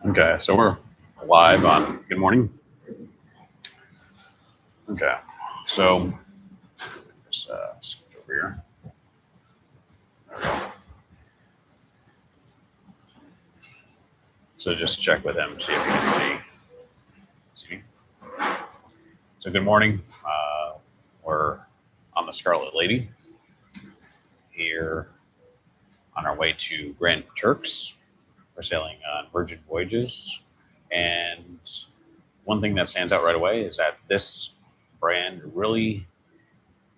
Okay, so we're live on. Good morning. Okay, so just switch over here. So just check with him, see if you can see me. So good morning. We're on the Scarlet Lady here on our way to Grand Turks. We're sailing on Virgin Voyages, and one thing that stands out right away is that this brand really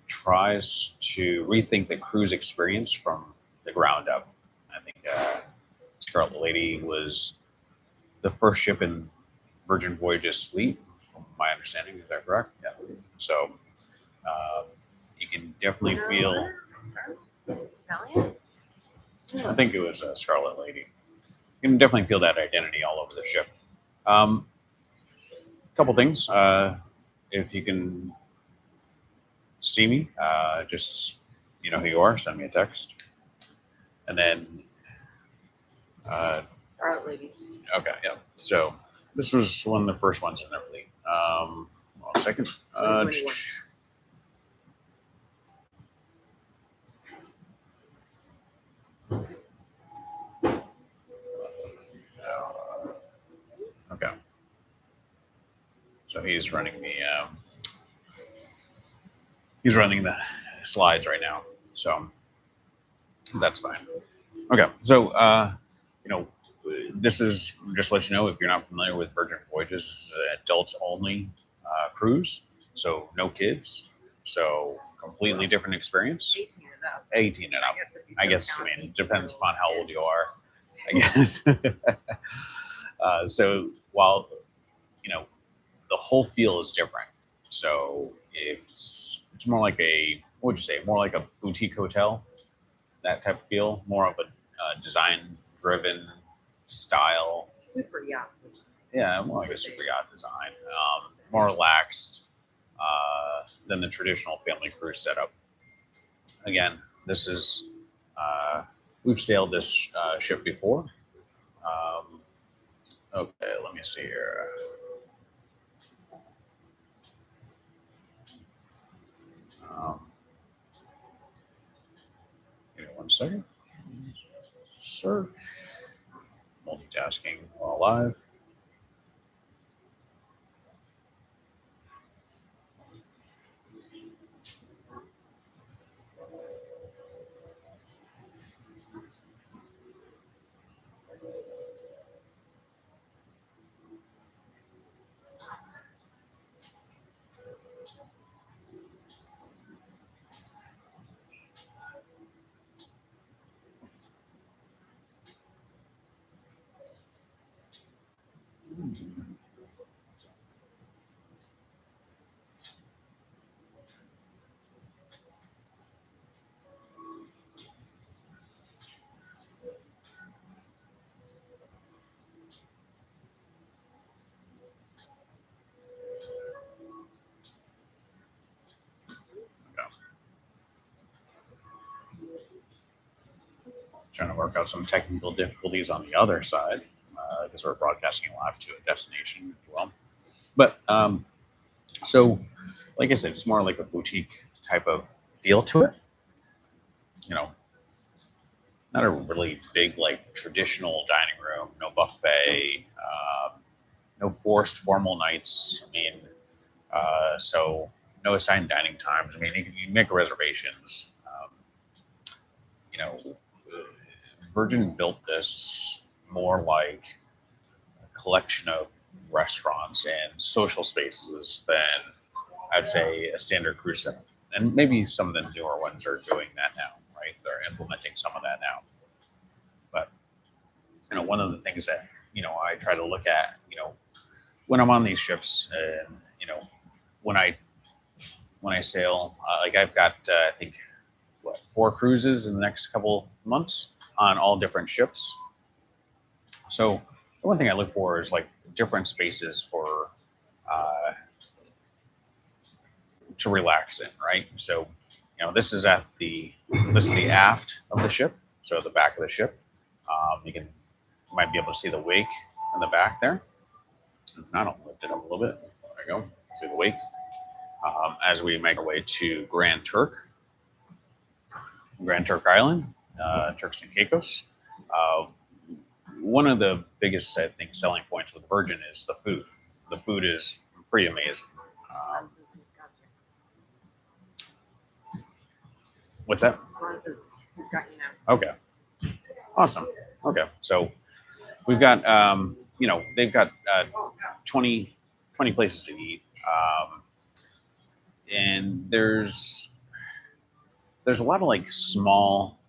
tries to rethink the cruise experience from the ground up. I think Scarlet Lady was the first ship in Virgin Voyages fleet, from my understanding. Is that correct? Yeah. So you can definitely feel. I think it was Scarlet Lady. You can definitely feel that identity all over the ship. Couple things. If you can see me, just you know who you are, send me a text. And then Scarlet Lady. Okay, yeah. So this was one of the first ones in their fleet. One second. Okay. So he's running the slides right now. So that's fine. Okay. So this is just to let you know, if you're not familiar with Virgin Voyages, this is an adults only cruise. So no kids. So completely different experience. 18 and up. 18 and up. I guess it depends upon how old you are, I guess. So while, the whole feel is different. So it's more like what would you say? More like a boutique hotel, that type of feel, more of a design driven style. Super yacht. Yeah, more like a super yacht design. More relaxed than the traditional family cruise setup. Again, this is, we've sailed this ship before. Okay, let me see here. Give me 1 second. Search. Multitasking while live. Trying to work out some technical difficulties on the other side because we're broadcasting live to a destination as well. But so, like I said, it's more like a boutique type of feel to it. Not a really big, like traditional dining room, no buffet, no forced formal nights. So no assigned dining times. You make reservations. Virgin built this more like a collection of restaurants and social spaces than I'd say a standard cruise setup. And maybe some of the newer ones are doing that now, right? They're implementing some of that now. But one of the things that I try to look at, when I'm on these ships, and when I sail, like I've got I think 4 cruises in the next couple months on all different ships. So the one thing I look for is like different spaces for to relax in, right? So this is the aft of the ship, so the back of the ship. You might be able to see the wake in the back there. If not, I'll lift it up a little bit. There we go, through the wake. As we make our way to Grand Turk Island, Turks and Caicos. One of the biggest, I think, selling points with Virgin is the food. The food is pretty amazing. What's that? Okay. Awesome. Okay. So we've got, they've got 20 places to eat. And there's a lot of like small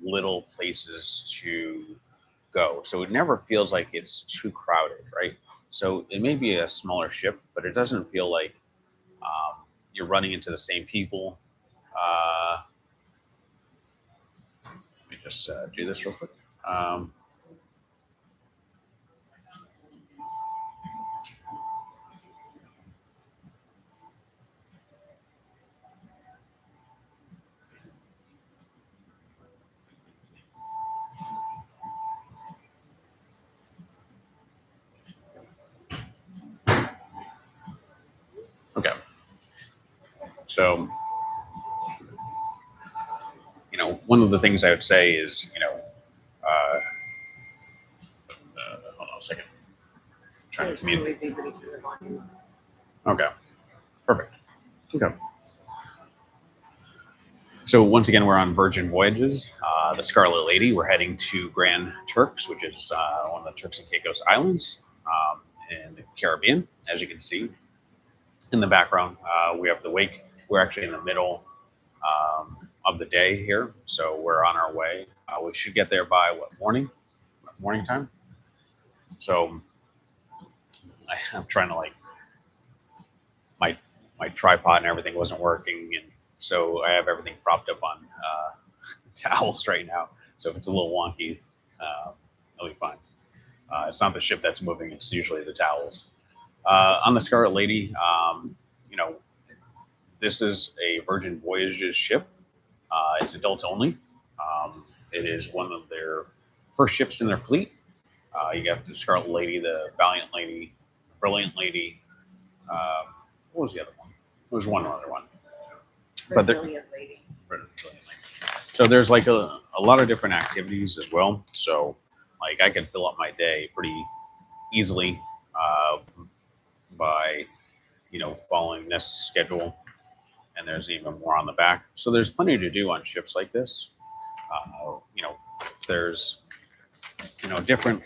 little places to go. So it never feels like it's too crowded, right? So it may be a smaller ship, but it doesn't feel like you're running into the same people. Let me just do this real quick. Okay. So, one of the things I would say is, hold on a second. I'm trying to communicate. Okay. Perfect. Okay. So once again, we're on Virgin Voyages, the Scarlet Lady. We're heading to Grand Turks, which is one of the Turks and Caicos Islands in the Caribbean. As you can see in the background, we have the wake. We're actually in the middle of the day here, so we're on our way. We should get there by morning time. So I'm trying to my tripod and everything wasn't working, and so I have everything propped up on towels right now. So if it's a little wonky, it'll be fine. It's not the ship that's moving; it's usually the towels. On the Scarlet Lady, this is a Virgin Voyages ship. It's adults only. It is one of their first ships in their fleet. You got the Scarlet Lady, the Valiant Lady, Brilliant Lady. What was the other one? There was one other one. Brilliant Lady. So there's like a lot of different activities as well. So like I can fill up my day pretty easily by following this schedule. And there's even more on the back. So there's plenty to do on ships like this. There's different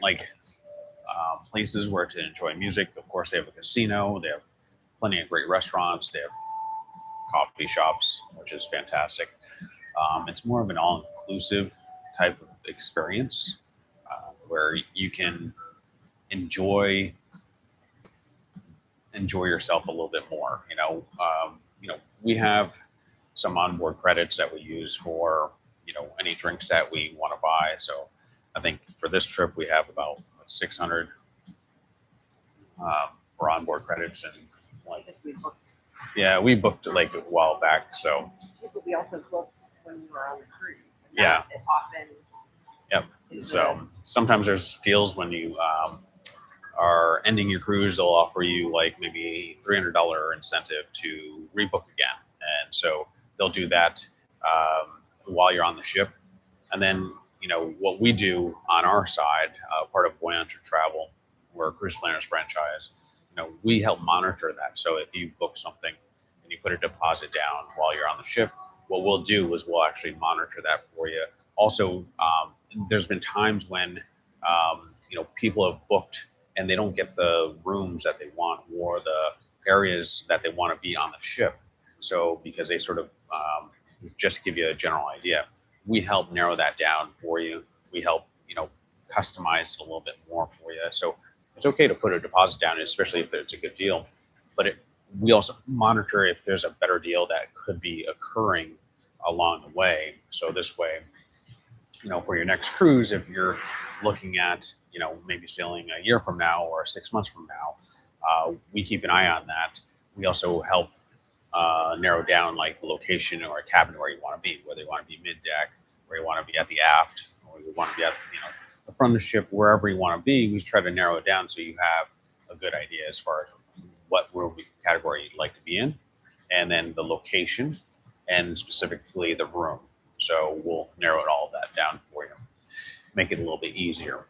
places where to enjoy music. Of course, they have a casino. They have plenty of great restaurants. They have coffee shops, which is fantastic. It's more of an all-inclusive type of experience where you can enjoy yourself a little bit more. We have some onboard credits that we use for any drinks that we want to buy. So I think for this trip we have about 600 for onboard credits, and we booked like a while back. So we also booked when we were on the cruise. Yeah. It often. Yep. So sometimes there's deals when you are ending your cruise. They'll offer you like maybe $300 incentive to rebook again, and so they'll do that while you're on the ship. And then what we do on our side, part of Voyage Travel, we're a cruise planners franchise. We help monitor that. So if you book something and you put a deposit down while you're on the ship, what we'll do is we'll actually monitor that for you. Also, there's been times when people have booked and they don't get the rooms that they want or the areas that they want to be on the ship. So because they sort of just give you a general idea, we help narrow that down for you. We help customize it a little bit more for you. So it's okay to put a deposit down, especially if it's a good deal. But we also monitor if there's a better deal that could be occurring along the way. So this way, for your next cruise, if you're looking at, maybe sailing a year from now or 6 months from now, we keep an eye on that. We also help narrow down like the location or a cabin where you want to be, whether you want to be mid-deck, or you want to be at the aft, or you want to be at, the the front of the ship, wherever you want to be, we try to narrow it down so you have a good idea as far as what room category you'd like to be in, and then the location, and specifically the room. So we'll narrow it all that down for you, make it a little bit easier.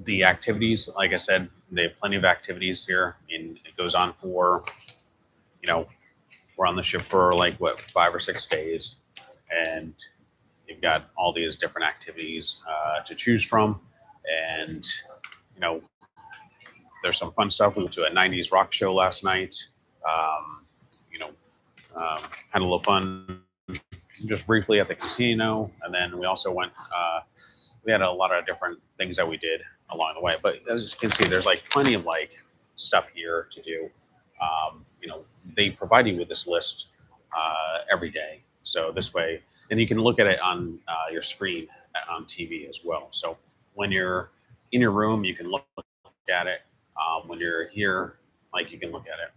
The activities, like I said, they have plenty of activities here. I mean, it goes on for, we're on the ship for like what, 5 or 6 days, and you've got all these different activities to choose from. And there's some fun stuff. We went to a 90s rock show last night. Had a little fun just briefly at the casino, and then we also went. We had a lot of different things that we did along the way. But as you can see, there's like plenty of like stuff here to do. They provide you with this list every day, so this way, and you can look at it on your screen on TV as well. So when you're in your room, you can look at it. When you're here, like you can look at it.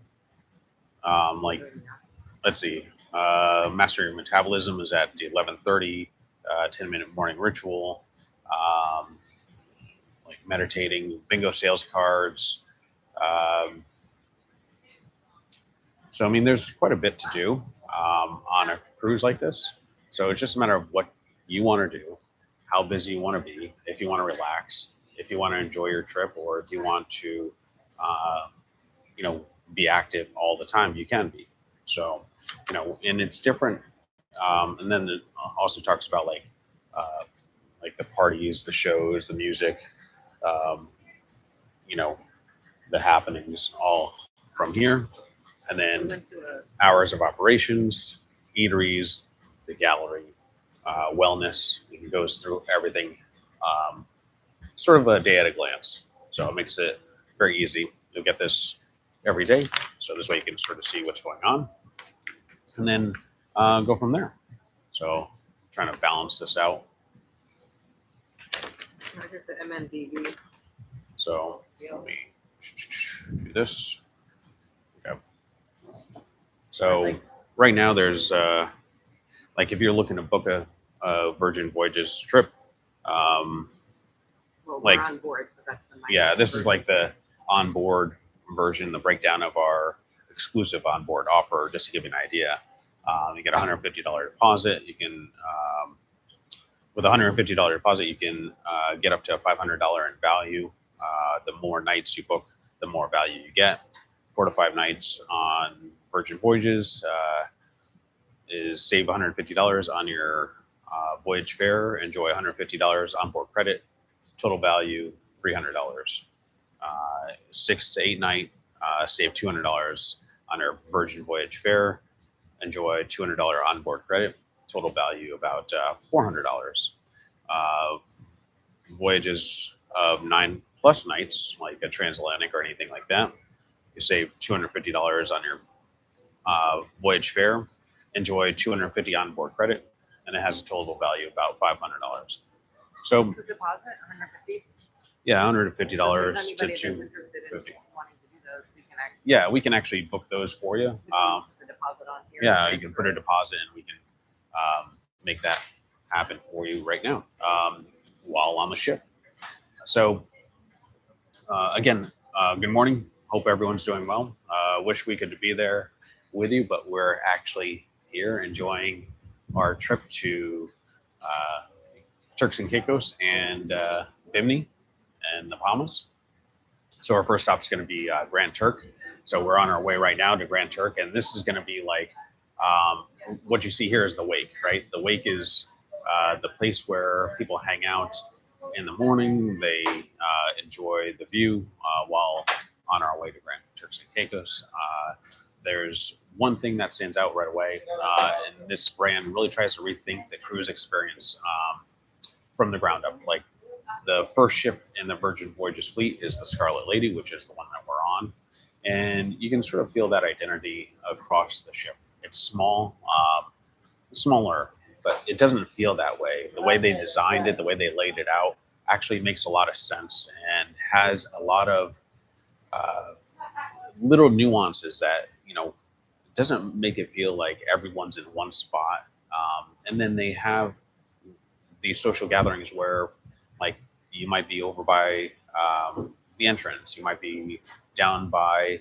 Let's see, Master Your Metabolism is at 11:30. 10-minute morning ritual. Like meditating, bingo sales cards. So I mean, there's quite a bit to do on a cruise like this. So it's just a matter of what you want to do, how busy you want to be, if you want to relax, if you want to enjoy your trip, or if you want to, be active all the time, you can be. So, and it's different. And then it also talks about like the parties, the shows, the music, the happenings, all from here. And then hours of operations, eateries, the gallery, wellness. It goes through everything, sort of a day at a glance. So it makes it very easy. You'll get this every day. So this way you can sort of see what's going on, and then go from there. So trying to balance this out. I get the MNDB. So let me do this. Okay. So right now there's like if you're looking to book a Virgin Voyages trip, Well, like we're on board, so that's the yeah, this is like the onboard version, the breakdown of our exclusive onboard offer, just to give you an idea. You get a $150 deposit. You can, with a $150 deposit, you can get up to $500 in value. The more nights you book, the more value you get. 4 to 5 nights on Virgin Voyages is save $150 on your voyage fare. Enjoy $150 onboard credit. Total value $300. 6 to 8 night, save $200 on your Virgin Voyage fare. Enjoy $200 onboard credit. Total value about $400. Voyages of 9+ nights, like a transatlantic or anything like that, you save $250 on your voyage fare. Enjoy $250 onboard credit, and it has a total value of about $500. So the deposit, 150. yeah, $150 to Anybody that's interested in $250. wanting to do those, we can actually Yeah, we can actually book those for you. put the deposit on here. Yeah, you can put a deposit, and we can make that happen for you right now while on the ship. So again, good morning. Hope everyone's doing well. Wish we could be there with you, but we're actually here enjoying our trip to Turks and Caicos and Bimini and the Bahamas. So our first stop is going to be Grand Turk. So we're on our way right now to Grand Turk, and this is going to be like what you see here is the wake, right? The wake is the place where people hang out in the morning. They enjoy the view while on our way to Grand Turks and Caicos. There's one thing that stands out right away, and this brand really tries to rethink the cruise experience from the ground up. Like the first ship in the Virgin Voyages fleet is the Scarlet Lady, which is the one that we're on. And you can sort of feel that identity across the ship. It's small, smaller, but it doesn't feel that way. The way they designed it, the way they laid it out, actually makes a lot of sense and has a lot of little nuances that, doesn't make it feel like everyone's in one spot. And then they have these social gatherings where, like, you might be over by the entrance. You might be down by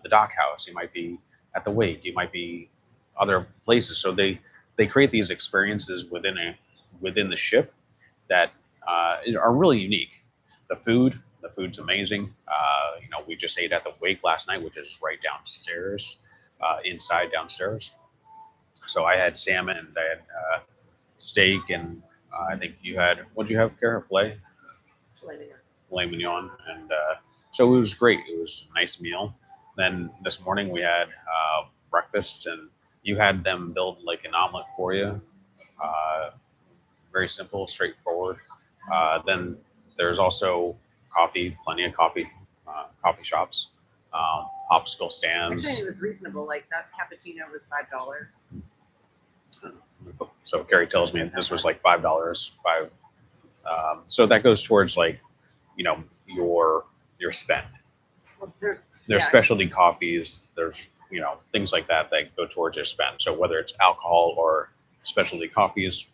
the dock house. You might be at the wake. You might be other places. So they create these experiences within the ship that are really unique. The food's amazing. We just ate at the wake last night, which is right downstairs, inside downstairs. So I had salmon and I had steak, and I think you had, what did you have, Kara? Filet mignon, and so it was great. It was a nice meal. Then this morning we had breakfast, and you had them build like an omelet for you. Very simple, straightforward. Then there's also coffee, plenty of coffee, coffee shops, popsicle stands. Actually, it was reasonable. Like that cappuccino was $5. So Carrie tells me this was like $5. So that goes towards like, your spend. Well, There's specialty coffees. There's things like that go towards your spend. So whether it's alcohol or specialty coffees,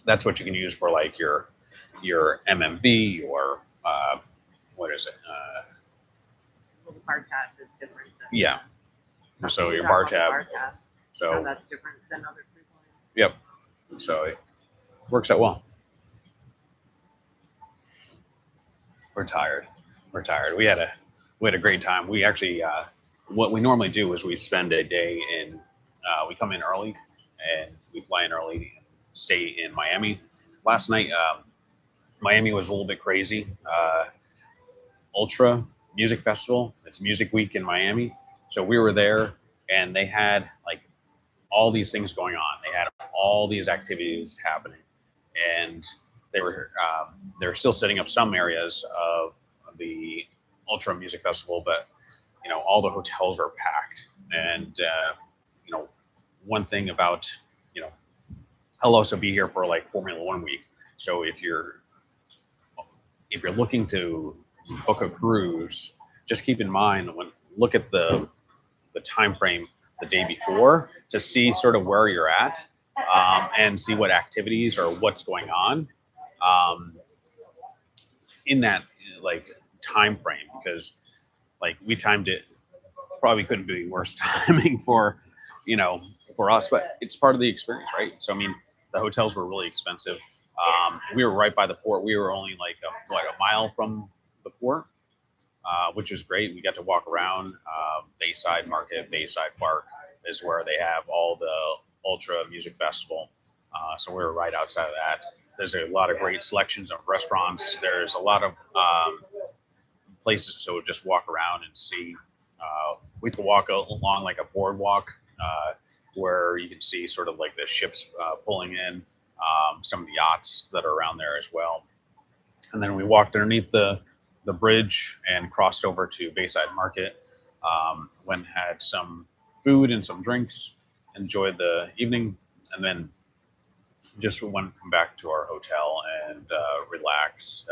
that's what you can use for like your MMV or what is it? well, the bar tab is different. Yeah. So your bar tab. So that's different than other cruise lines. yep. So it works out well. We're tired. We had a great time. We actually what we normally do is we spend a day in. We come in early and we fly in early and stay in Miami. Last night, Miami was a little bit crazy. Ultra Music Festival. It's Music Week in Miami. So we were there, and they had like all these things going on. They had all these activities happening, and they were still setting up some areas of the Ultra Music Festival, but all the hotels are packed. And one thing about I'll also be here for like Formula One week. So if you're looking to book a cruise, just keep in mind look at the time frame the day before to see sort of where you're at, and see what activities or what's going on in that like time frame, because like we timed it, probably couldn't be worse timing for us, but it's part of the experience, right? So I mean, the hotels were really expensive. We were right by the port. We were only like a mile from the port, which was great. We got to walk around. Bayside Market, Bayside Park is where they have all the Ultra Music Festival. So we were right outside of that. There's a lot of great selections of restaurants. There's a lot of places to just walk around and see. We could walk along like a boardwalk where you can see sort of like the ships pulling in, some of the yachts that are around there as well. And then we walked underneath the bridge and crossed over to Bayside Market. Went and had some food and some drinks, enjoyed the evening, and then just went back to our hotel and relax.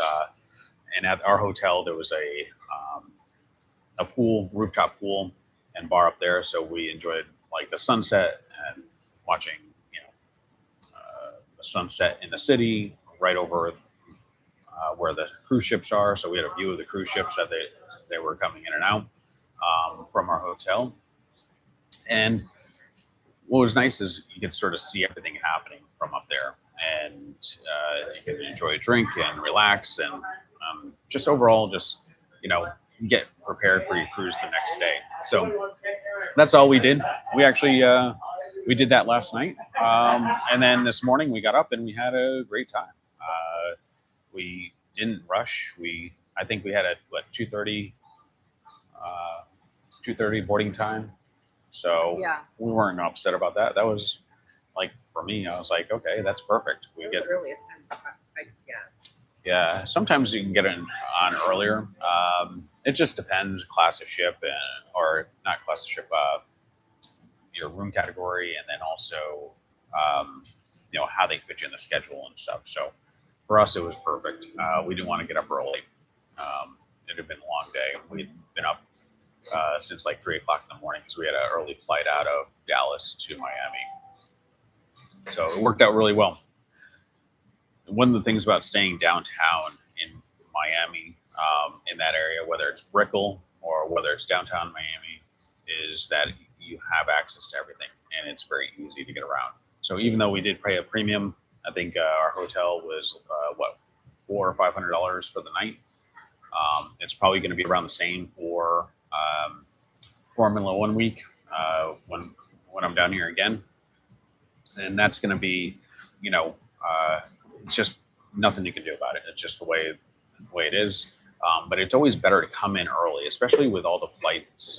And at our hotel, there was a pool, rooftop pool and bar up there. So we enjoyed like the sunset and watching, the sunset in the city right over where the cruise ships are. So we had a view of the cruise ships that they were coming in and out from our hotel. And what was nice is you could sort of see everything happening from up there, and you can enjoy a drink and relax, and just overall, just get prepared for your cruise the next day. So that's all we did. We actually we did that last night, and then this morning we got up and we had a great time. We didn't rush. I think we had a 2:30 boarding time. So Yeah. we weren't upset about that. That was like, for me, I was like, okay, that's perfect. We It get, was the earliest time. yeah, sometimes you can get it on earlier. It just depends, class of ship, or not class of ship, your room category, and then also, how they fit you in the schedule and stuff. So for us, it was perfect. We didn't want to get up early. It had been a long day. We'd been up since like 3 o'clock in the morning because we had an early flight out of Dallas to Miami. So it worked out really well. One of the things about staying downtown in that area, whether it's Brickell or whether it's downtown Miami, is that you have access to everything and it's very easy to get around. So even though we did pay a premium, I think our hotel was what, $400 or $500 for the night. It's probably going to be around the same for Formula One week when I'm down here again, and that's going to be, it's just nothing you can do about it. It's just the way it is. But it's always better to come in early, especially with all the flights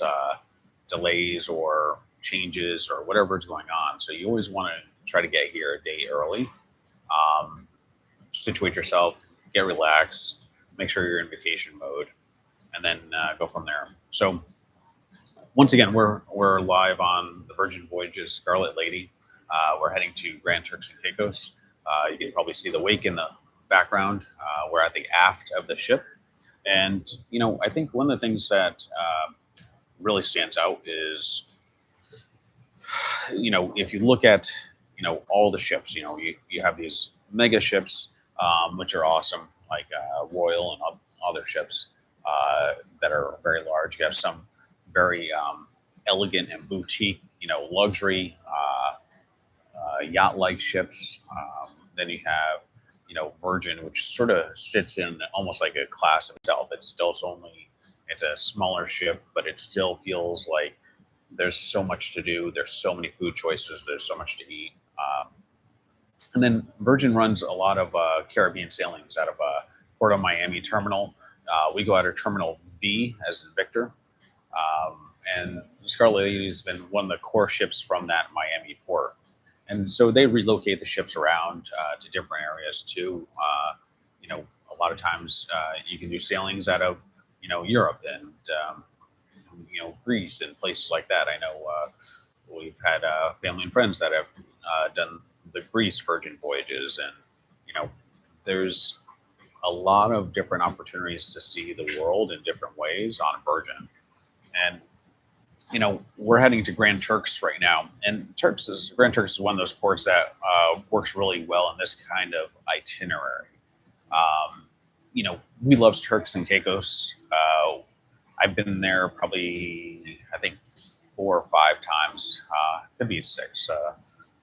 delays or changes or whatever is going on. So you always want to try to get here a day early. Situate yourself, get relaxed, make sure you're in vacation mode, and then go from there. So once again, we're live on the Virgin Voyages Scarlet Lady. We're heading to Grand Turks and Caicos. You can probably see the wake in the background. We're at the aft of the ship. And, I think one of the things that really stands out is, if you look at, all the ships, you have these mega ships, which are awesome, like Royal and other ships that are very large. You have some very elegant and boutique, luxury yacht-like ships. Then you have, Virgin, which sort of sits in almost like a class of itself. It's a smaller ship, but it still feels like there's so much to do. There's so many food choices. There's so much to eat. And then Virgin runs a lot of Caribbean sailings out of Port of Miami Terminal. We go out of Terminal V, as in Victor. And Scarlet Lady has been one of the core ships from that Miami port. And so they relocate the ships around to different areas too. A lot of times you can do sailings out of, Europe and, Greece and places like that. I know we've had family and friends that have done the Greece Virgin Voyages. And, there's a lot of different opportunities to see the world in different ways on Virgin. And we're heading to Grand Turks right now, and Grand Turks is one of those ports that works really well in this kind of itinerary. We love Turks and Caicos. I've been there probably, I think, 4 or 5 times. Could be 6.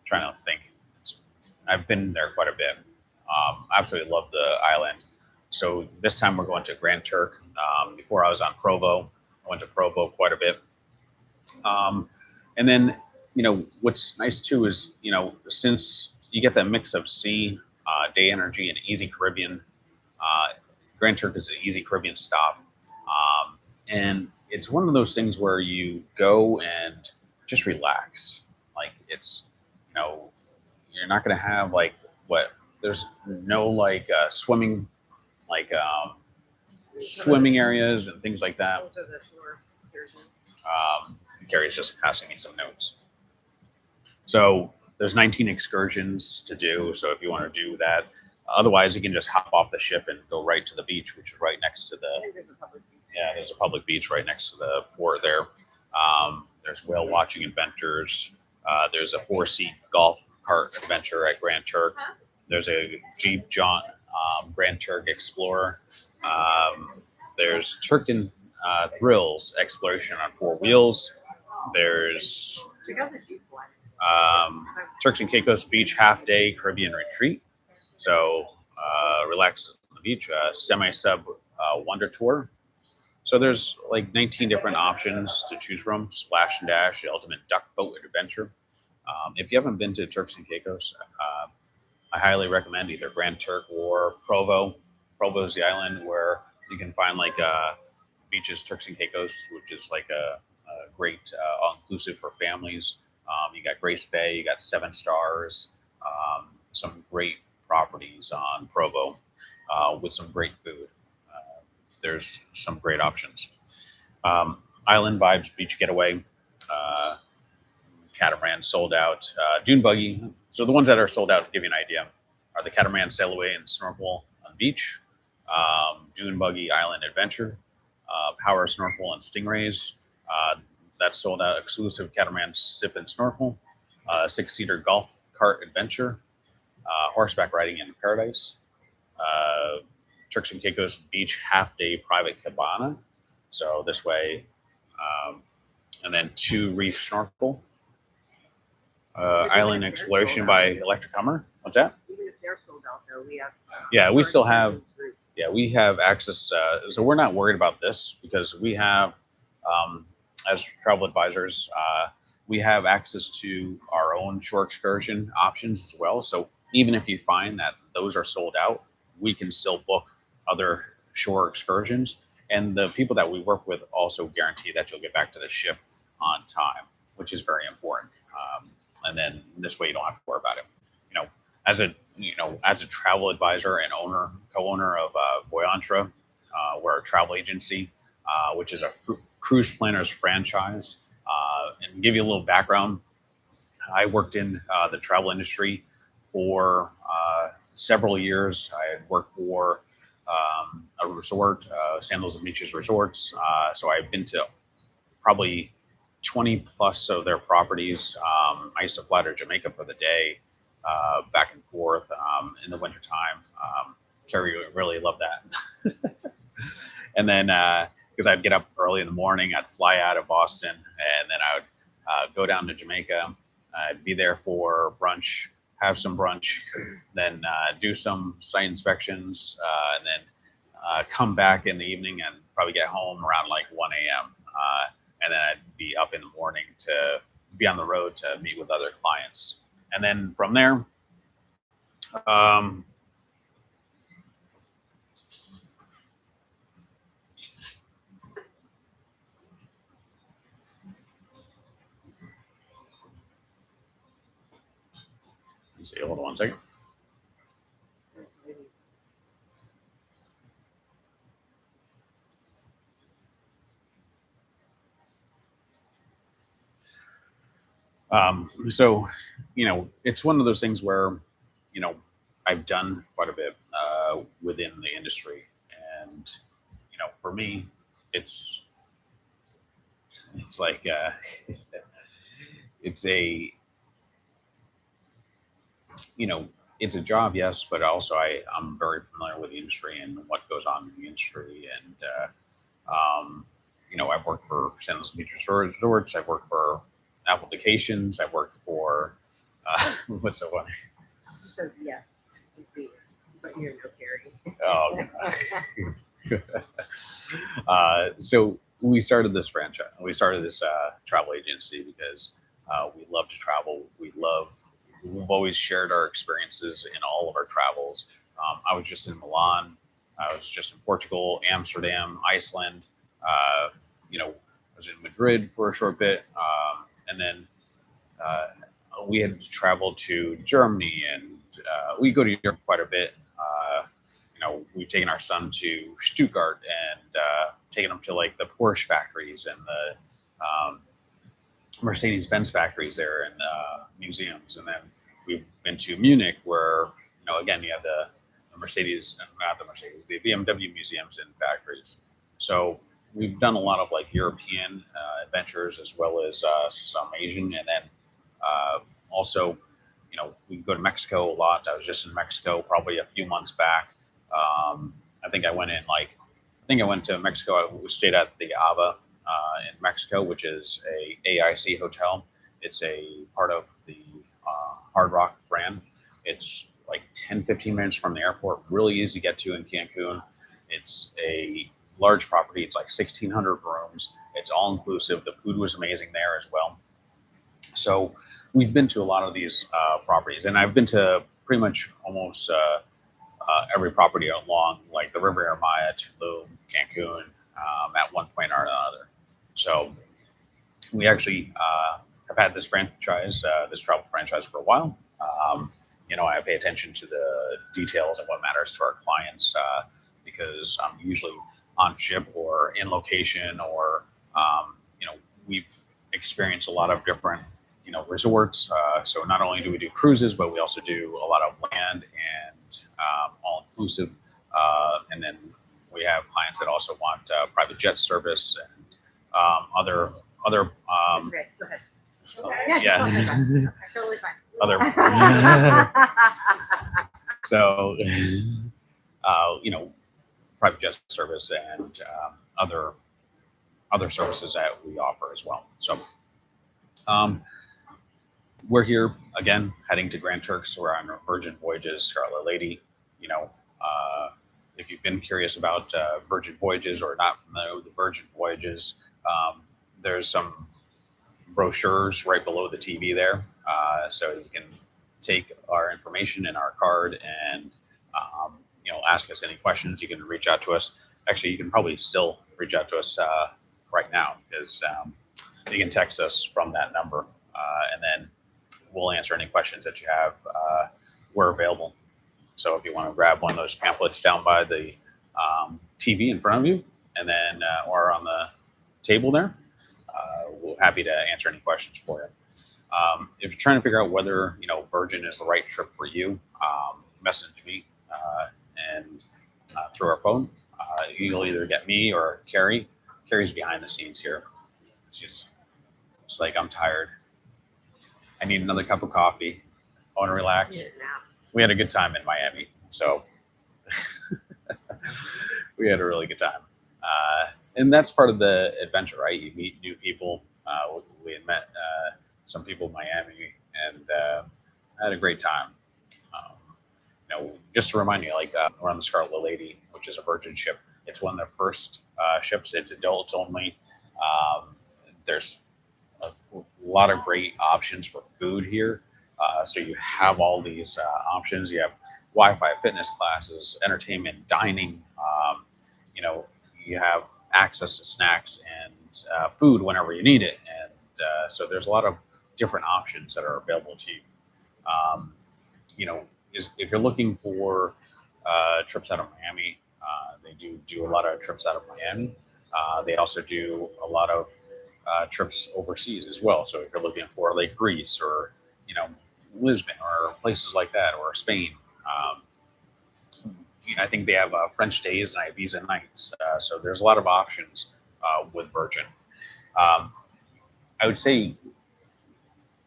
Trying to think. I've been there quite a bit. Absolutely love the island. So this time we're going to Grand Turk. Before I was on Provo. I went to Provo quite a bit. And then, what's nice too is, since you get that mix of sea, day energy, and easy Caribbean, Grand Turk is an easy Caribbean stop. And it's one of those things where you go and just relax. Like it's, you're not going to have there's no swimming, swimming areas and things like that. Those are the shore excursions. Gary's just passing me some notes. So there's 19 excursions to do. So if you want to do that, otherwise you can just hop off the ship and go right to the beach, which is right next to I think there's a public beach. yeah, there's a public beach right next to the port there. There's whale watching adventures. There's a 4-seat golf cart adventure at Grand Turk. There's a Jeep Jaunt Grand Turk Explorer. There's Turkin Thrills exploration on 4 wheels. There's Check out the Jeep one. Turks and Caicos Beach half-day Caribbean retreat. So relax on the beach. Semi-sub wonder tour. So there's 19 different options to choose from. Splash and Dash, the ultimate duck boat adventure. If you haven't been to Turks and Caicos, I highly recommend either Grand Turk or Provo. Provo is the island where you can find beaches, Turks and Caicos, which is a great all-inclusive for families. You got Grace Bay, you got 7 Stars, some great properties on Provo with some great food. There's some great options. Island Vibes Beach Getaway, Catamaran sold out. Dune Buggy. So the ones that are sold out, to give you an idea, are the Catamaran Sail Away and Snorkel on beach, Dune Buggy Island Adventure, Power Snorkel and Stingrays. That's sold out. Exclusive Catamaran Sip and Snorkel, 6-seater golf cart adventure, horseback riding in paradise, Turks and Caicos Beach half-day private cabana. So this way, and then 2 reef snorkel. Island exploration by Electric Hummer. What's that? Even if they're sold out, though, we have. Yeah, we still have. Yeah, we have access. So we're not worried about this because we have, as travel advisors, we have access to our own shore excursion options as well. So even if you find that those are sold out, we can still book other shore excursions. And the people that we work with also guarantee that you'll get back to the ship on time, which is very important. And then this way you don't have to worry about it. You know, as a travel advisor and co-owner of Voyage, we're a travel agency, which is a cruise planners franchise. And give you a little background, I worked in the travel industry for several years. I had worked for a resort, Sandals and Beaches Resorts. So I've been to probably 20 plus of their properties. I used to fly to Jamaica for the day, back and forth in the wintertime. Carrie really loved that. And then, because I'd get up early in the morning, I'd fly out of Boston, and then I would go down to Jamaica. I'd be there for brunch, have some brunch, then do some site inspections, and then come back in the evening and probably get home around like 1 a.m. And then I'd be up in the morning to be on the road to meet with other clients. And then from there, let's see, hold on one second. So, it's one of those things where, I've done quite a bit within the industry, and for me, it's like it's a it's a job, yes, but also I'm very familiar with the industry and what goes on in the industry, and I've worked for Sandals and Beaches Resorts, I've worked for Apple Vacations, I've worked for what's so funny? So yes, it's you, but you're no Carrie. So we started this franchise. We started this travel agency because we love to travel. We've always shared our experiences in all of our travels. I was just in Milan. I was just in Portugal, Amsterdam, Iceland. I was in Madrid for a short bit. And then we had traveled to Germany, and we go to Europe quite a bit. We've taken our son to Stuttgart and taken him to like the Porsche factories and the Mercedes-Benz factories there and museums. And then we've been to Munich where, again, you have the the BMW museums and factories. So we've done a lot of like European adventures as well as some Asian. And then also, we go to Mexico a lot. I was just in Mexico probably a few months back. I think I went to Mexico. I stayed at the Ava in Mexico, which is a AIC hotel. It's a part of the Hard Rock brand. It's like 10-15 minutes from the airport, really easy to get to in Cancun. It's a large property. It's like 1,600 rooms. It's all inclusive. The food was amazing there as well. So we've been to a lot of these properties, and I've been to pretty much almost every property along like the Riviera Maya, Tulum, Cancun, at one point or another. So we actually have had this franchise, this travel franchise for a while. I pay attention to the details and what matters to our clients because I'm usually on ship or in location, or we've experienced a lot of different resorts. So not only do we do cruises, but we also do a lot of land and all inclusive. And then we have clients that also want private jet service and other. Okay, go ahead. Yeah. Totally fine. Other. So, private jet service and other services that we offer as well. So we're here again, heading to Grand Turks. We're on Virgin Voyages, Scarlet Lady. If you've been curious about Virgin Voyages or not familiar with the Virgin Voyages, there's some brochures right below the TV there, so you can take our information in our card and ask us any questions. You can reach out to us. Actually, you can probably still reach out to us right now, because you can text us from that number, and then we'll answer any questions that you have. We're available. So if you want to grab one of those pamphlets down by the TV in front of you, and then or on the table there, we're happy to answer any questions for you. If you're trying to figure out whether Virgin is the right trip for you, message me and through our phone. You'll either get me or Carrie. Carrie's behind the scenes here. She's like, I'm tired. I need another cup of coffee. I want to relax. We had a good time in Miami, so we had a really good time. And that's part of the adventure, right? You meet new people. We had met some people in Miami, and had a great time. Just to remind you, we're on the Scarlet Lady, which is a Virgin ship. It's one of the first ships. It's adults only. There's a lot of great options for food here. So you have all these options. You have Wi-Fi, fitness classes, entertainment, dining. You have access to snacks and food whenever you need it. And so there's a lot of different options that are available to you. If you're looking for trips out of Miami, they do a lot of trips out of Miami. They also do a lot of trips overseas as well. So if you're looking for Lake Greece or Lisbon or places like that, or Spain, I think they have French days and Ibiza nights. So there's a lot of options with Virgin. I would say,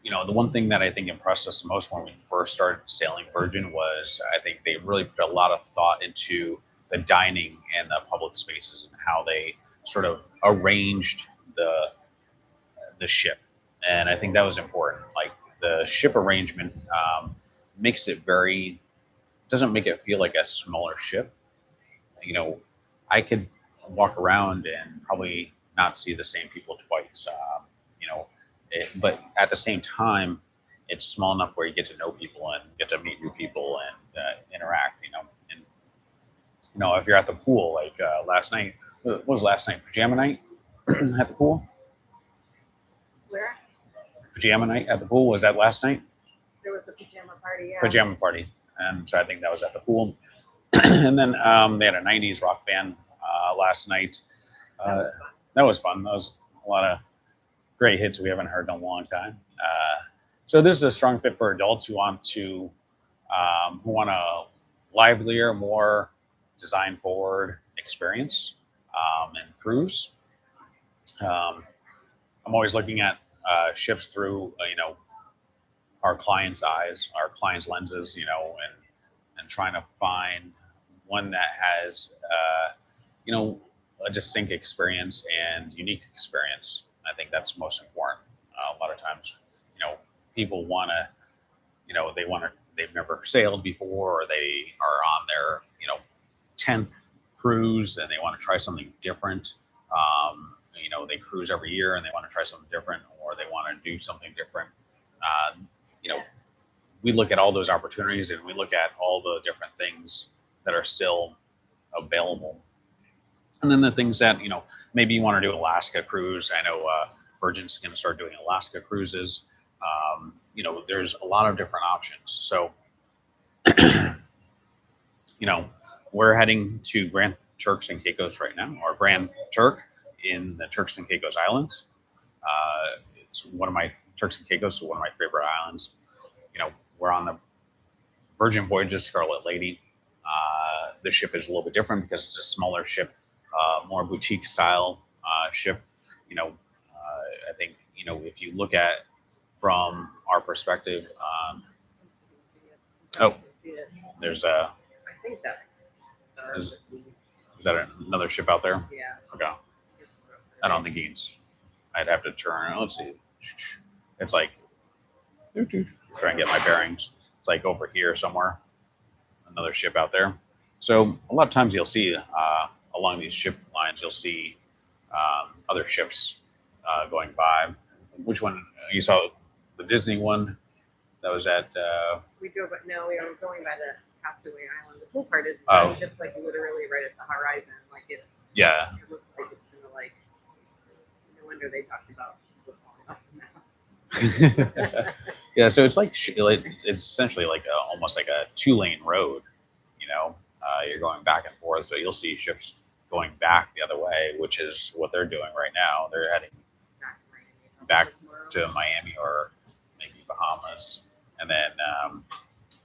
the one thing that I think impressed us most when we first started sailing Virgin was, I think they really put a lot of thought into the dining and the public spaces and how they sort of arranged the ship. And I think that was important. Like, the ship arrangement doesn't make it feel like a smaller ship. I could walk around and probably not see the same people twice. But at the same time, it's small enough where you get to know people and get to meet new people and interact. And if you're at the pool, like last night, what was last night? Pajama night at the pool. Where? Pajama night at the pool, was that last night? There was a pajama party. Yeah. Pajama party, and so I think that was at the pool. And then they had a '90s rock band last night. That was fun. That was a lot of great hits we haven't heard in a long time. So this is a strong fit for adults who want a livelier, more design-forward experience and cruise. I'm always looking at ships through our clients' eyes, our clients' lenses, and trying to find one that has a distinct experience and unique experience. I think that's most important. A lot of times, people want to, they've never sailed before, or they are on their 10th cruise and they want to try something different. They cruise every year and they want to try something different, or they want to do something different. We look at all those opportunities, and we look at all the different things that are still available. And then the things that, maybe you want to do Alaska cruise. I know Virgin's going to start doing Alaska cruises. There's a lot of different options. So, we're heading to Grand Turks and Caicos right now, or Grand Turk in the Turks and Caicos Islands. It's one of my Turks and Caicos is one of my favorite islands. We're on the Virgin Voyages Scarlet Lady. The ship is a little bit different because it's a smaller ship, more boutique style ship. I think if you look at from our perspective, there's a I think that's. there's Is that another ship out there? Yeah. Okay. I don't think he's. I'd have to turn. Let's see. It's like try and get my bearings. It's like over here somewhere. Another ship out there. So a lot of times you'll see along these ship lines, you'll see other ships going by. Which one you saw? The Disney one that was at. We drove, but no, we were going by the Castaway Island. The cool part is Oh. the ship's like literally right at the horizon. Like it looks like it's gonna like. No wonder they talked about people falling off the map. Yeah, so it's like it's essentially like almost like a 2-lane road. You know, you're going back and forth, so you'll see ships going back the other way, which is what they're doing right now. They're heading back to Miami or maybe Bahamas, and then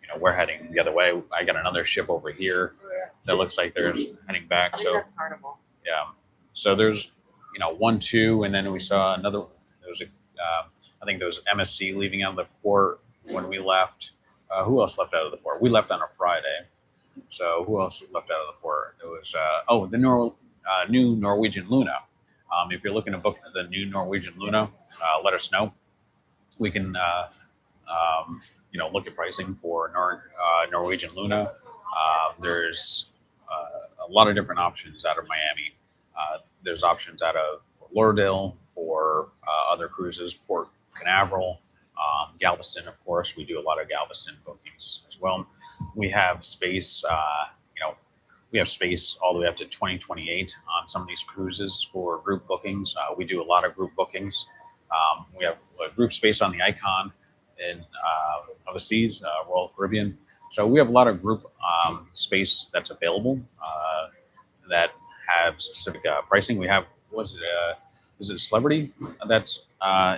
you know, we're heading the other way. I got another ship over here that looks like they're heading back. I think So that's Carnival. yeah, so there's 1, 2, and then we saw another. There was a I think there was MSC leaving out of the port when we left. Who else left out of the port? We left on a Friday. So who else left out of the port? It was the new Norwegian Luna. If you're looking to book the new Norwegian Luna, let us know. We can look at pricing for Norwegian Luna. There's a lot of different options out of Miami. There's options out of Lauderdale for other cruises, Port Canaveral, Galveston, of course. We do a lot of Galveston bookings as well. We have space, we have space all the way up to 2028 on some of these cruises for group bookings. We do a lot of group bookings. We have a group space on the Icon in overseas, Royal Caribbean. So we have a lot of group space that's available that have specific pricing. We have, is it a Celebrity that's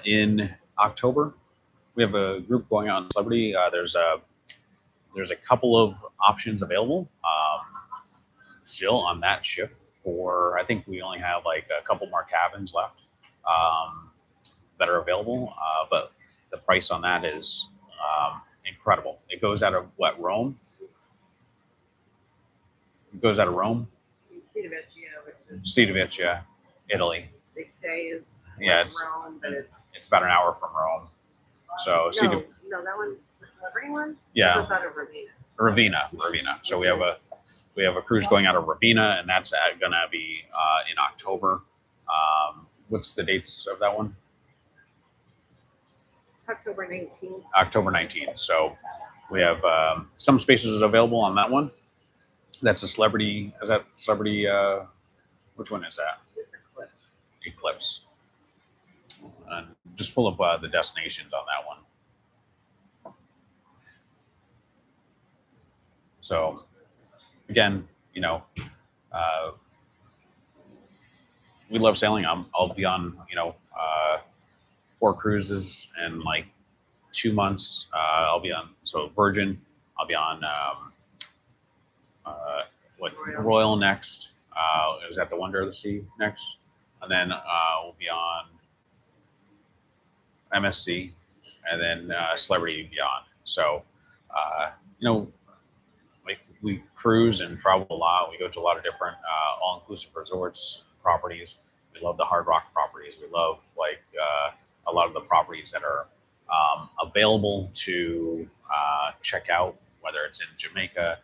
in October? We have a group going on Celebrity. There's a couple of options available still on that ship. I think we only have like a couple more cabins left that are available, but the price on that is incredible. It goes out of Rome. It goes out of Rome. Civitavecchia, Italy. They say is it's Rome, but it's about an hour from Rome. So no, that one's the Celebrity one. Yeah. It goes out of Ravenna. Ravenna. So we have a cruise going out of Ravenna, and that's going to be in October. What's the dates of that one? October 19th. October 19th. So we have some spaces available on that one. That's a Celebrity. Is that Celebrity? Which one is that? It's Eclipse. And just pull up the destinations on that one. So again, we love sailing. I'll be on 4 cruises in like 2 months. I'll be on Virgin. I'll be on Royal next. Is that the Wonder of the Sea next? And then we'll be on MSC, and then Celebrity beyond. So we cruise and travel a lot. We go to a lot of different all-inclusive resorts, properties. We love the Hard Rock properties. We love a lot of the properties that are available to check out, whether it's in Jamaica,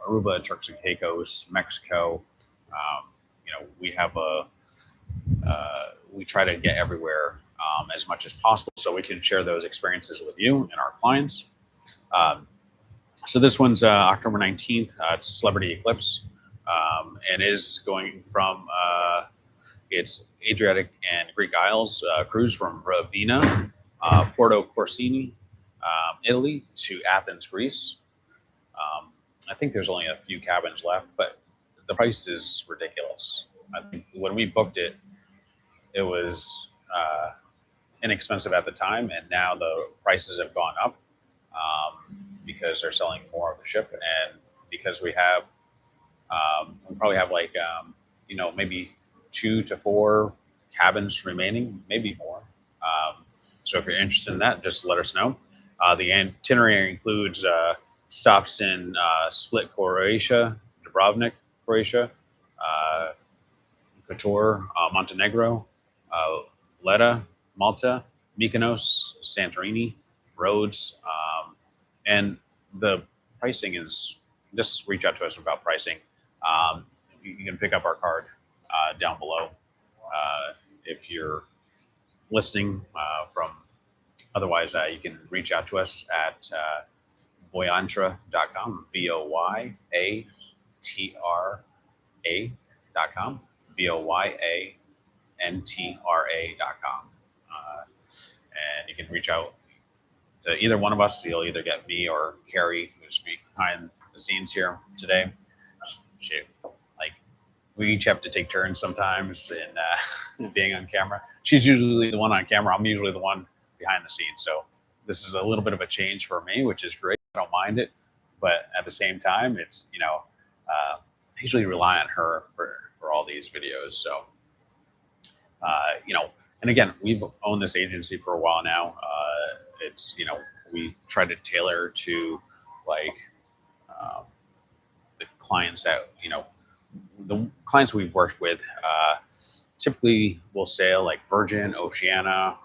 Aruba, Turks and Caicos, Mexico. We have we try to get everywhere as much as possible so we can share those experiences with you and our clients. So this one's October 19th. It's Celebrity Eclipse, and is going from it's Adriatic and Greek Isles cruise from Ravenna, Porto Corsini, Italy to Athens, Greece. I think there's only a few cabins left, but the price is ridiculous. I think when we booked it, it was inexpensive at the time, and now the prices have gone up because they're selling more of the ship, and because we probably have like maybe 2 to 4 cabins remaining, maybe more. So if you're interested in that, just let us know. The itinerary includes stops in Split, Croatia, Dubrovnik, Croatia, Kotor, Montenegro, Letta, Malta, Mykonos, Santorini, Rhodes, and the pricing is, just reach out to us about pricing. You can pick up our card down below if you're listening from. Otherwise, you can reach out to us at voyantra.com, VOYATRA.com, VOYANTRA.com. And you can reach out to either one of us. You'll either get me or Carrie, who's behind the scenes here today. Like, we each have to take turns sometimes in being on camera. She's usually the one on camera. I'm usually the one behind the scenes. So this is a little bit of a change for me, which is great. I don't mind it. But at the same time, it's, I usually rely on her for all these videos. So, and again, we've owned this agency for a while now. It's, we try to tailor to like the clients that, the clients we've worked with typically will sail like Virgin, Oceania,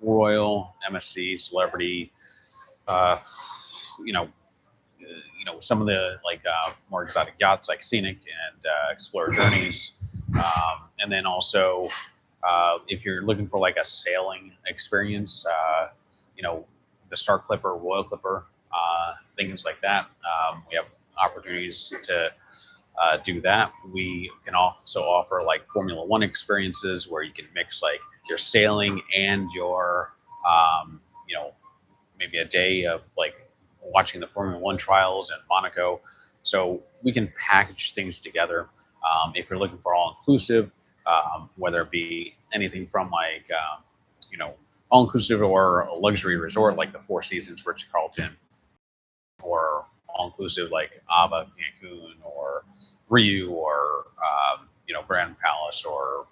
Royal, MSC, Celebrity, some of the like more exotic yachts like Scenic and Explorer Journeys. And then also, if you're looking for like a sailing experience, the Star Clipper, Royal Clipper, things like that. We have opportunities to do that. We can also offer like Formula One experiences where you can mix like your sailing and your, maybe a day of like watching the Formula One trials in Monaco. So we can package things together. If you're looking for all inclusive, whether it be anything from like, all inclusive or a luxury resort like the Four Seasons Ritz Carlton, or all inclusive like Ava, Cancun, or Riu, or Grand Palace, or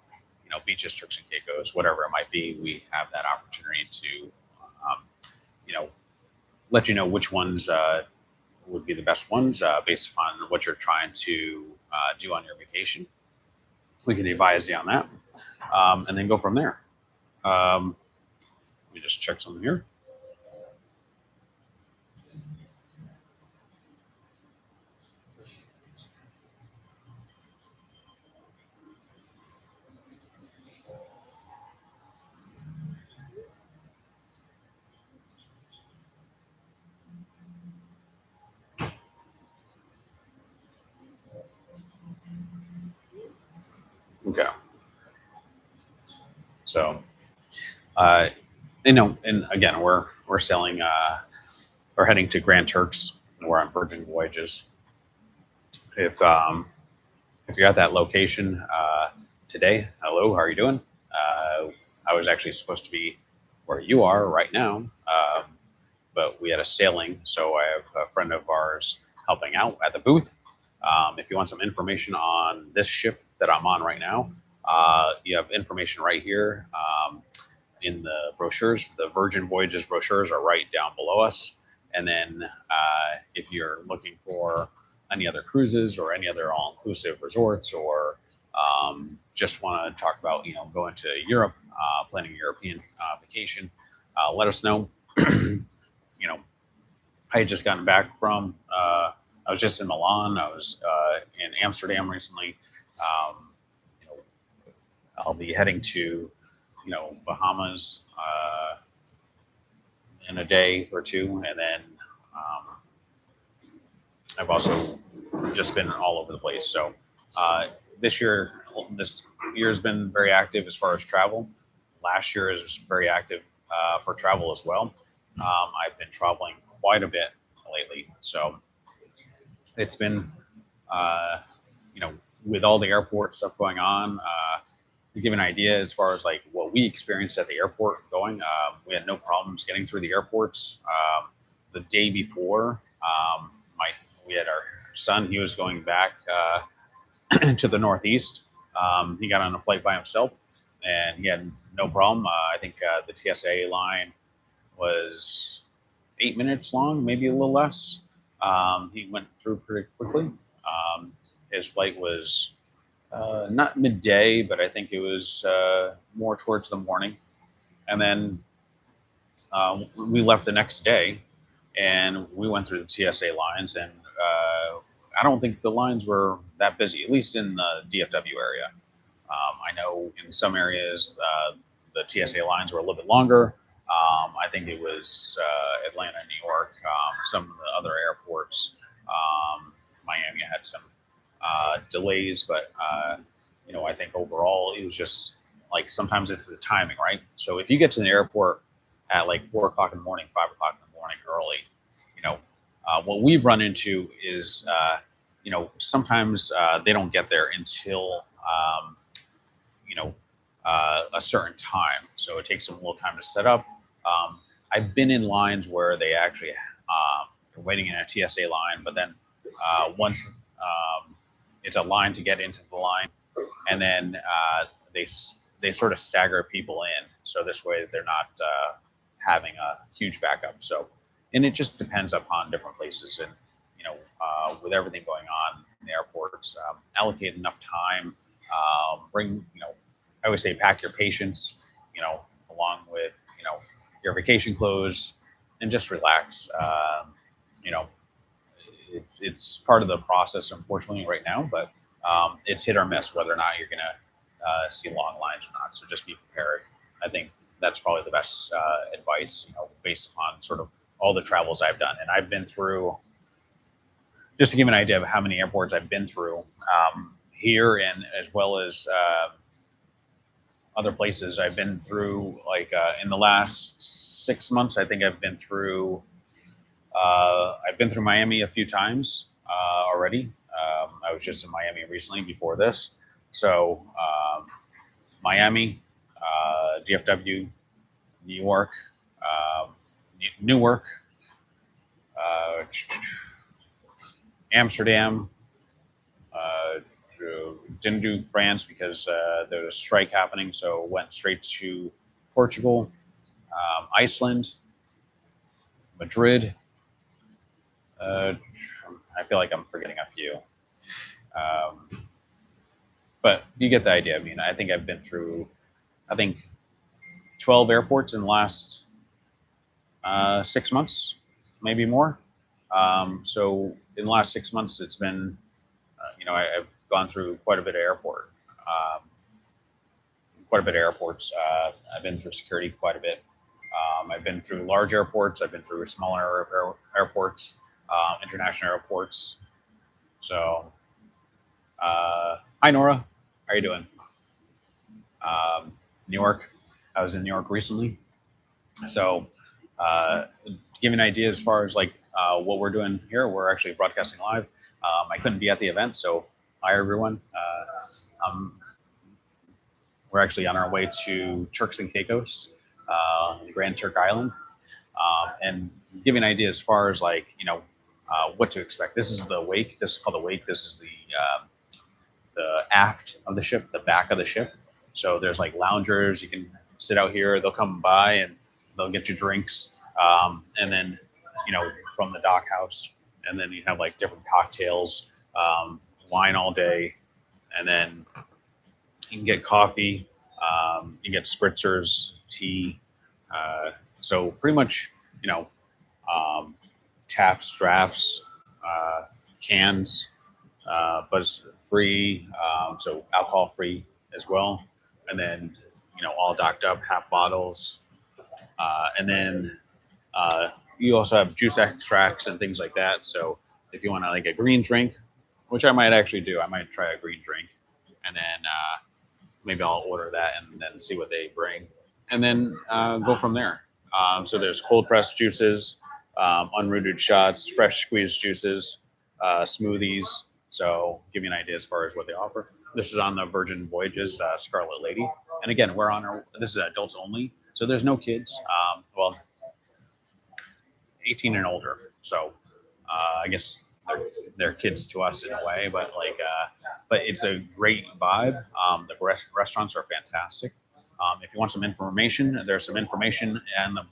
beaches, Turks and Caicos, whatever it might be, we have that opportunity to let you know which ones would be the best ones based upon what you're trying to do on your vacation. We can advise you on that, and then go from there. Let me just check something here. Okay. So, and again, we're selling, we're heading to Grand Turks, and we're on Virgin Voyages. If you're at that location today, hello, how are you doing? I was actually supposed to be where you are right now, but we had a sailing, so I have a friend of ours helping out at the booth. If you want some information on this ship that I'm on right now, you have information right here in the brochures. The Virgin Voyages brochures are right down below us. And then if you're looking for any other cruises or any other all-inclusive resorts, or just want to talk about, going to Europe, planning a European vacation, let us know. I had just gotten back from, I was just in Milan. I was in Amsterdam recently. I'll be heading to, Bahamas in a day or two, and then I've also just been all over the place. So this year's been very active as far as travel. Last year is very active for travel as well. I've been traveling quite a bit lately, so it's been, with all the airport stuff going on. To give an idea as far as like what we experienced at the airport going, we had no problems getting through the airports. The day before, we had our son. He was going back to the Northeast. He got on a flight by himself, and he had no problem. I think the TSA line was 8 minutes long, maybe a little less. He went through pretty quickly. His flight was not midday, but I think it was more towards the morning. And then we left the next day, and we went through the TSA lines, and I don't think the lines were that busy, at least in the DFW area. I know in some areas the TSA lines were a little bit longer. I think it was Atlanta, New York, some of the other airports. Miami had some delays, but I think overall it was just like sometimes it's the timing, right? So if you get to the airport at like 4 o'clock in the morning, 5 o'clock in the morning early, what we've run into is sometimes they don't get there until a certain time. So it takes them a little time to set up. I've been in lines where they actually are waiting in a TSA line, but then once it's a line to get into the line, and then they sort of stagger people in, so this way they're not having a huge backup. So, and it just depends upon different places, and with everything going on in the airports, allocate enough time. Bring I always say pack your patience, along with your vacation clothes, and just relax. It's part of the process, unfortunately, right now, but it's hit or miss whether or not you're going to see long lines or not. So just be prepared. I think that's probably the best advice, based upon sort of all the travels I've done. And I've been through, just to give you an idea of how many airports I've been through here, and as well as other places I've been through, like in the last 6 months, I think I've been through Miami a few times already. I was just in Miami recently before this. So Miami, DFW, New York, Newark, Amsterdam. Didn't do France because there was a strike happening, so went straight to Portugal, Iceland, Madrid. I feel like I'm forgetting a few, but you get the idea. I mean, I think I've been through, 12 airports in the last 6 months, maybe more. So in the last 6 months, it's been, I've gone through quite a bit of airports. I've been through security quite a bit. I've been through large airports. I've been through smaller airports, international airports. So, hi Nora, how are you doing? New York. I was in New York recently. So, to give you an idea as far as like what we're doing here, we're actually broadcasting live. I couldn't be at the event, so hi everyone. We're actually on our way to Turks and Caicos, Grand Turk Island, and give you an idea as far as like what to expect. This is the wake. This is called the wake. This is the aft of the ship, the back of the ship. So there's like loungers. You can sit out here. They'll come by and they'll get you drinks, and then from the dock house, and then you have like different cocktails, wine all day, and then you can get coffee, you get spritzers, tea. So pretty much, taps, drafts, cans, buzz free, so alcohol free as well. And then, all docked up, half bottles. And then you also have juice extracts and things like that. So if you want to like a green drink, which I might actually do, I might try a green drink, and then maybe I'll order that and then see what they bring, and then go from there. So there's cold pressed juices, unrooted shots, fresh squeezed juices, smoothies. So give you an idea as far as what they offer. This is on the Virgin Voyages Scarlet Lady, and again, we're on this is adults only, so there's no kids. Well, 18 and older. So I guess they're kids to us in a way, but but it's a great vibe. The restaurants are fantastic. If you want some information, there's some information in the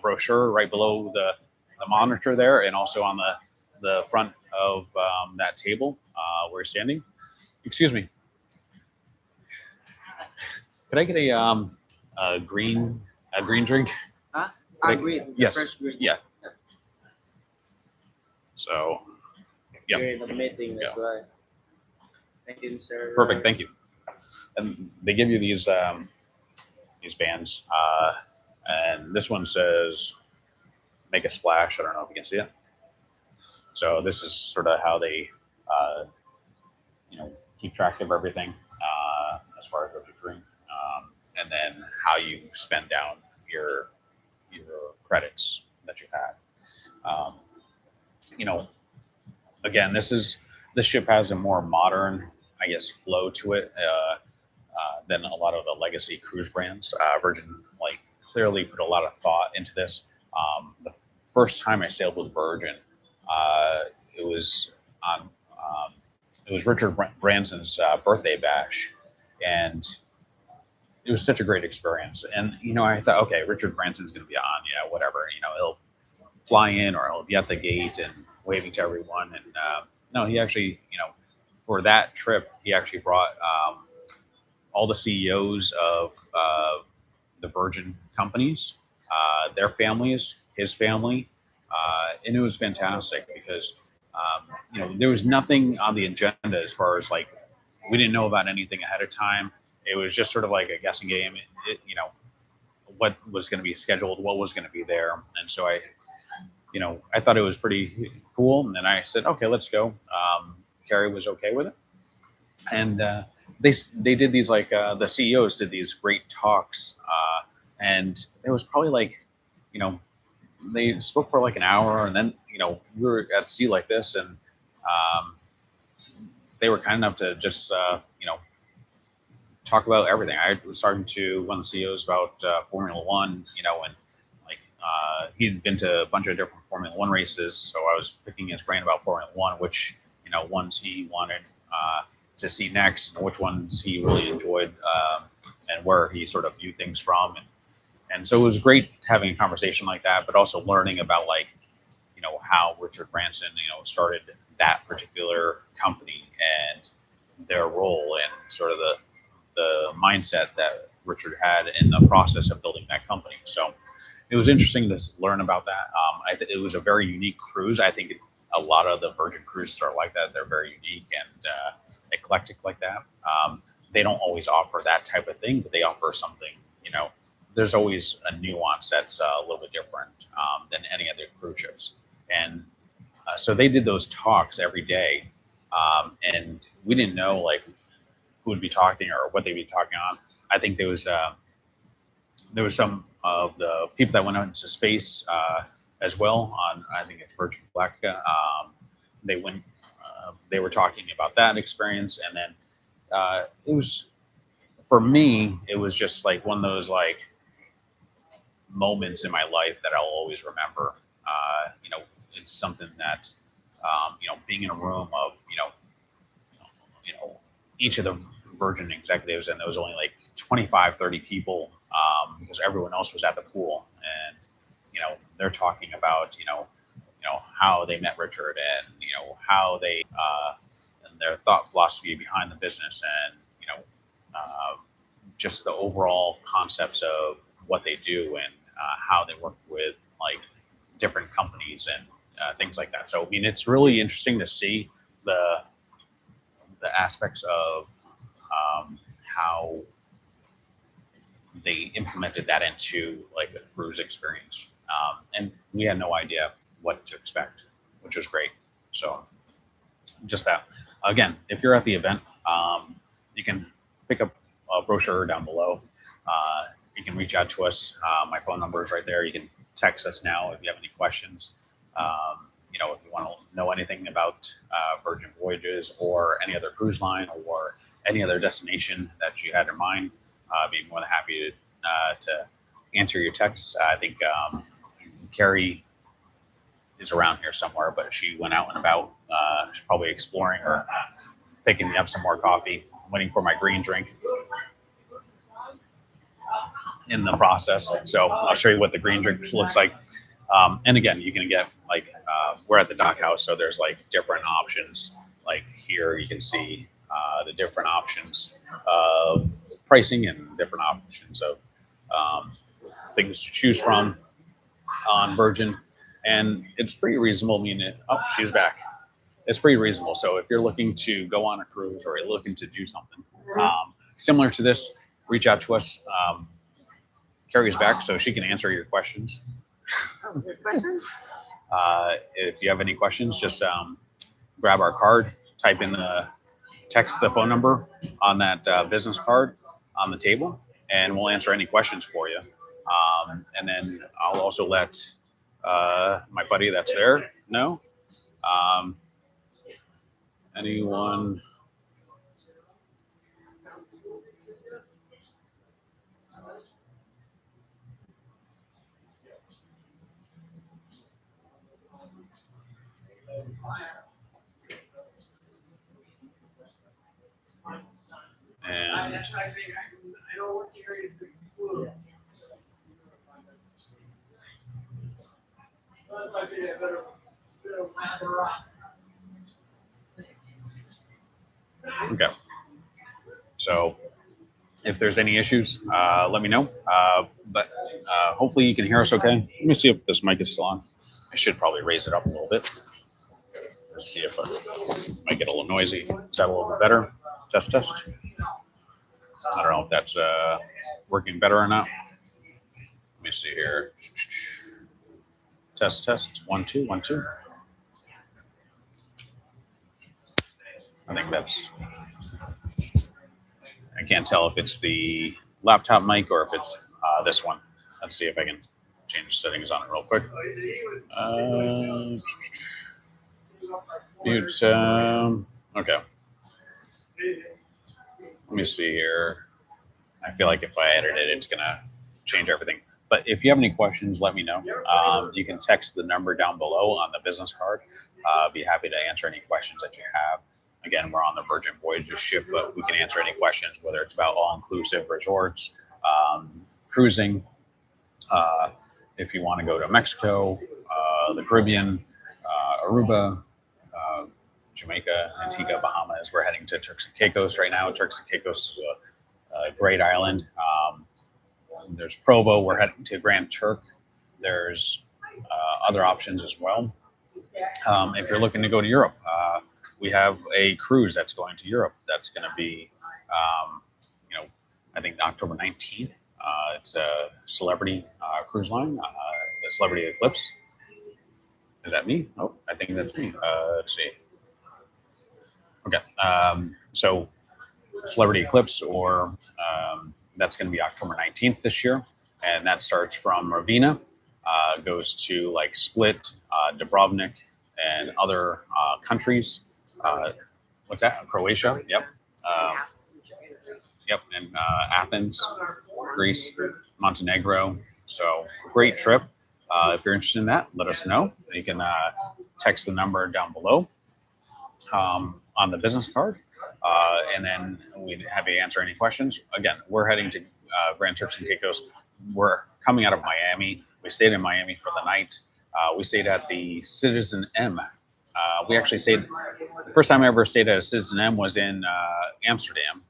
brochure right below the monitor there, and also on the front of that table where you're standing. Excuse me. Could I get a green drink? Huh? Like- Green. yes. First green. Yeah. So, yep. You're in the meeting, that's Yeah. why. Thank you, sir. Perfect. Thank you. And they give you these bands, and this one says "Make a Splash." I don't know if you can see it. So this is sort of how they, keep track of everything as far as what you drink, and then how you spend down your credits that you had. Again, this ship has a more modern, I guess, flow to it than a lot of the legacy cruise brands. Virgin clearly put a lot of thought into this. The first time I sailed with Virgin, it was on it was Richard Branson's birthday bash, and it was such a great experience. And I thought, okay, Richard Branson's going to be on, whatever. He'll fly in or he'll be at the gate and waving to everyone. And no, he actually, for that trip, he actually brought all the CEOs of the Virgin companies, their families, his family, and it was fantastic because there was nothing on the agenda as far as we didn't know about anything ahead of time. It was just sort of like a guessing game. What was going to be scheduled, what was going to be there, and so I thought it was pretty cool. And then I said, okay, let's go. Carrie was okay with it, and they did these the CEOs did these great talks, and it was probably they spoke for an hour, and then we were at sea like this, and they were kind enough to just talk about everything. I was starting to one of the CEOs about Formula One, and he'd been to a bunch of different Formula One races, so I was picking his brain about Formula One, which ones he wanted to see next, and which ones he really enjoyed, and where he sort of viewed things from, and so it was great having a conversation like that, but also learning about how Richard Branson started that particular company and their role and sort of the mindset that Richard had in the process of building that company. So it was interesting to learn about that. It was a very unique cruise. I think a lot of the Virgin cruises are like that. They're very unique and eclectic like that. They don't always offer that type of thing, but they offer something, there's always a nuance that's a little bit different than any other cruise ships. And so they did those talks every day. And we didn't know who would be talking or what they'd be talking on. I think there was some of the people that went out into space as well on, I think it's Virgin Galactica. They were talking about that experience, and then it was, for me, it was just one of those moments in my life that I'll always remember. It's something that being in a room of each of the Virgin executives, and there was only 25, 30 people because everyone else was at the pool, and they're talking about how they met Richard, and how they and their thought philosophy behind the business, and just the overall concepts of what they do, and how they work with different companies and things like that. So I mean, it's really interesting to see the aspects of how they implemented that into the cruise experience, and we had no idea what to expect, which was great. So just that. Again, if you're at the event, you can pick up a brochure down below. You can reach out to us. My phone number is right there. You can text us now if you have any questions. If you want to know anything about Virgin Voyages or any other cruise line or any other destination that you had in mind, I'd be more than happy to answer your texts. I think Carrie is around here somewhere, but she went out and about. She's probably exploring or picking me up some more coffee, waiting for my green drink in the process. So I'll show you what the green drink looks like. And again, you can get we're at the dock house, so there's different options. Here you can see the different options of pricing and different options of things to choose from on Virgin, and it's pretty reasonable. I mean, oh, she's back. It's pretty reasonable. So if you're looking to go on a cruise or you're looking to do something similar to this, reach out to us. Carrie's back, so she can answer your questions. Oh, there's questions? If you have any questions, just grab our card, type in text the phone number on that business card on the table, and we'll answer any questions for you. And then I'll also let my buddy that's there know. Anyone? And okay. So if there's any issues, let me know. But hopefully you can hear us okay. Let me see if this mic is still on. I should probably raise it up a little bit. Let's see if it might get a little noisy. Is that a little bit better? Test, test. I don't know if that's working better or not. Let me see here. Test, test. 1, 2, 1, 2. I think that's, I can't tell if it's the laptop mic or if it's this one. Let's see if I can change settings on it real quick. It's, okay. Let me see here. I feel like if I edit it, it's going to change everything. But if you have any questions, let me know. You can text the number down below on the business card. Be happy to answer any questions that you have. Again, we're on the Virgin Voyages ship, but we can answer any questions, whether it's about all-inclusive resorts, cruising, if you want to go to Mexico, the Caribbean, Aruba, Jamaica, Antigua, Bahamas. We're heading to Turks and Caicos right now. Turks and Caicos is a great island. There's Provo. We're heading to Grand Turk. There's other options as well. If you're looking to go to Europe, we have a cruise that's going to Europe. That's going to be, I think October 19th. It's a celebrity cruise line, the Celebrity Eclipse. Is that me? Oh, I think that's me. Let's see. Okay. So Celebrity Eclipse, or that's going to be October 19th this year. And that starts from Ravenna, goes to like Split, Dubrovnik, and other countries. What's that? Croatia. Yep. Yep. And Athens, Greece, Montenegro. So great trip. If you're interested in that, let us know. You can text the number down below on the business card. And then we'd have you answer any questions. Again, we're heading to Grand Turks and Caicos. We're coming out of Miami. We stayed in Miami for the night. We stayed at the Citizen M. We actually stayed, the first time I ever stayed at a Citizen M was in Amsterdam.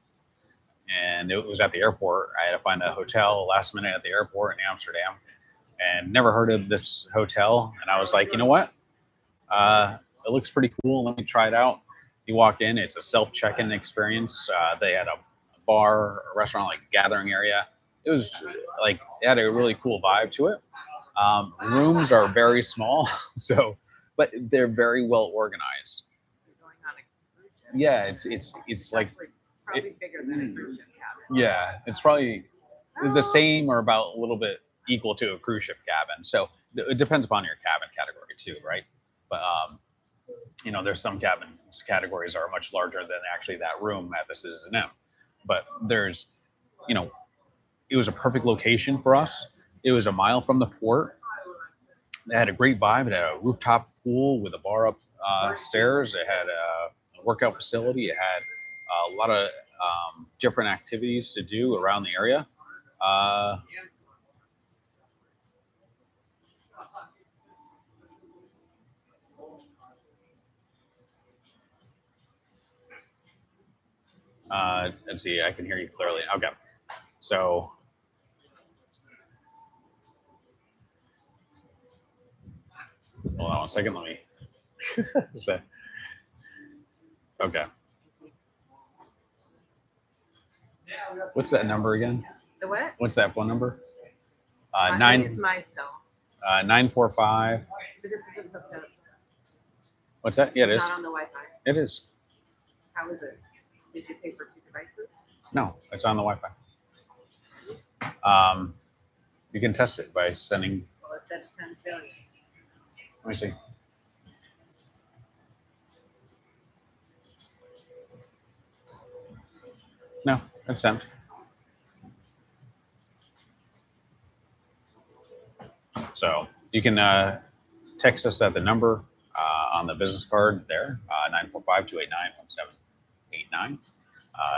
And it was at the airport. I had to find a hotel last minute at the airport in Amsterdam, and never heard of this hotel. And I was like, you know what? It looks pretty cool. Let me try it out. You walk in, it's a self check-in experience. They had a bar, a restaurant, like gathering area. It was like, it had a really cool vibe to it. Rooms are very small, but they're very well organized. Yeah, it's like, probably bigger than a cruise ship cabin. Yeah, it's probably the same or about a little bit equal to a cruise ship cabin. So it depends upon your cabin category too, right? But there's some cabin categories are much larger than actually that room at the Citizen M. But there's, it was a perfect location for us. It was a mile from the port. It had a great vibe. It had a rooftop pool with a bar up stairs. It had a workout facility. It had a lot of different activities to do around the area. Let's see, I can hear you clearly. Okay. So hold on one second. Let me. Okay. What's that number again? The what? What's that phone number? I think it's my cell. 945. But this isn't hooked up. What's that? Yeah, it It's is. not on the Wi-Fi. It is. How is it? Did you pay for 2 devices? No, it's on the Wi-Fi. You can test it by sending. Well, it said 10 billion. Let me see. No, it's sent. So you can text us at the number on the business card there, 945-289-1789.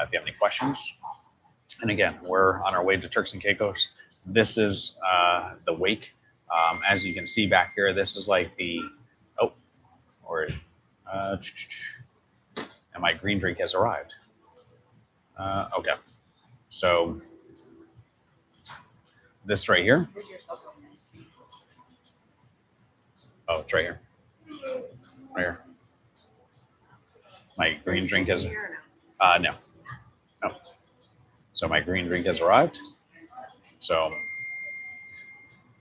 If you have any questions. And again, we're on our way to Turks and Caicos. This is the wake. As you can see back here, this is like the, and my green drink has arrived. Okay. So this right here. Is your cell phone? Oh, it's right here. Right here. My green drink has, Here or no? no. So my green drink has arrived. So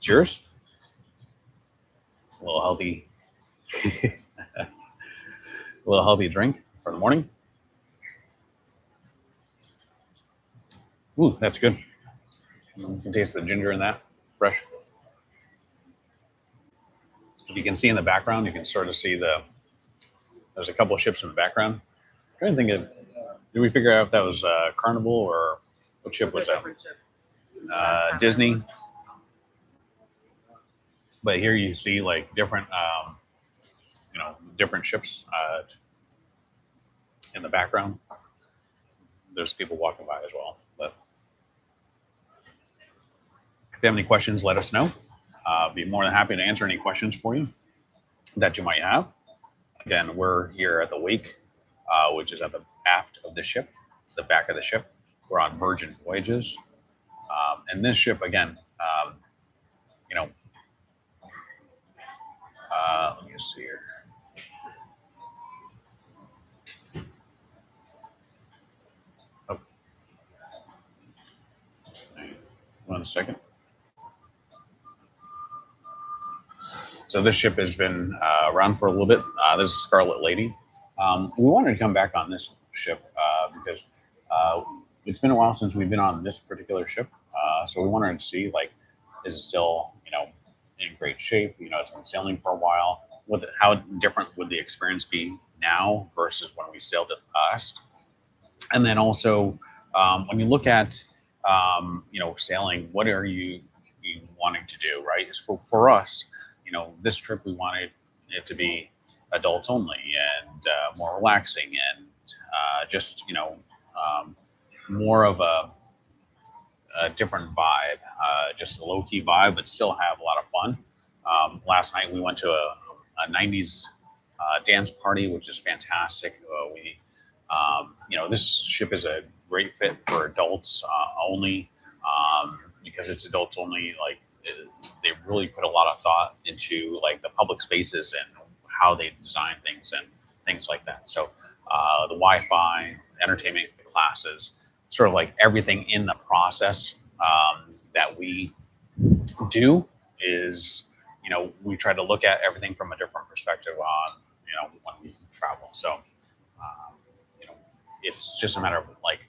cheers. A little healthy, drink for the morning. Ooh, that's good. You can taste the ginger in that, fresh. If you can see in the background, you can sort of see there's a couple of ships in the background. I'm trying to think of, did we figure out if that was Carnival or what ship was that? Different ships. Disney. But here you see like different, different ships in the background. There's people walking by as well. But if you have any questions, let us know. Be more than happy to answer any questions for you that you might have. Again, we're here at the wake, which is at the aft of the ship. It's the back of the ship. We're on Virgin Voyages. And this ship, again, let me just see here. Oh. 1 second. So this ship has been around for a little bit. This is Scarlet Lady. We wanted to come back on this ship because it's been a while since we've been on this particular ship. So we wanted to see, like, is it still, in great shape? It's been sailing for a while. How different would the experience be now versus when we sailed it last? And then also, when you look at, sailing, what are you wanting to do, right? For us, this trip, we wanted it to be adults only and more relaxing and just, more of a different vibe, just a low-key vibe, but still have a lot of fun. Last night we went to a 90s dance party, which is fantastic. This ship is a great fit for adults only because it's adults only. Like they really put a lot of thought into like the public spaces and how they design things and things like that. So the Wi-Fi, entertainment classes, sort of like everything in the process that we do is, we try to look at everything from a different perspective on, when we travel. So, it's just a matter of like,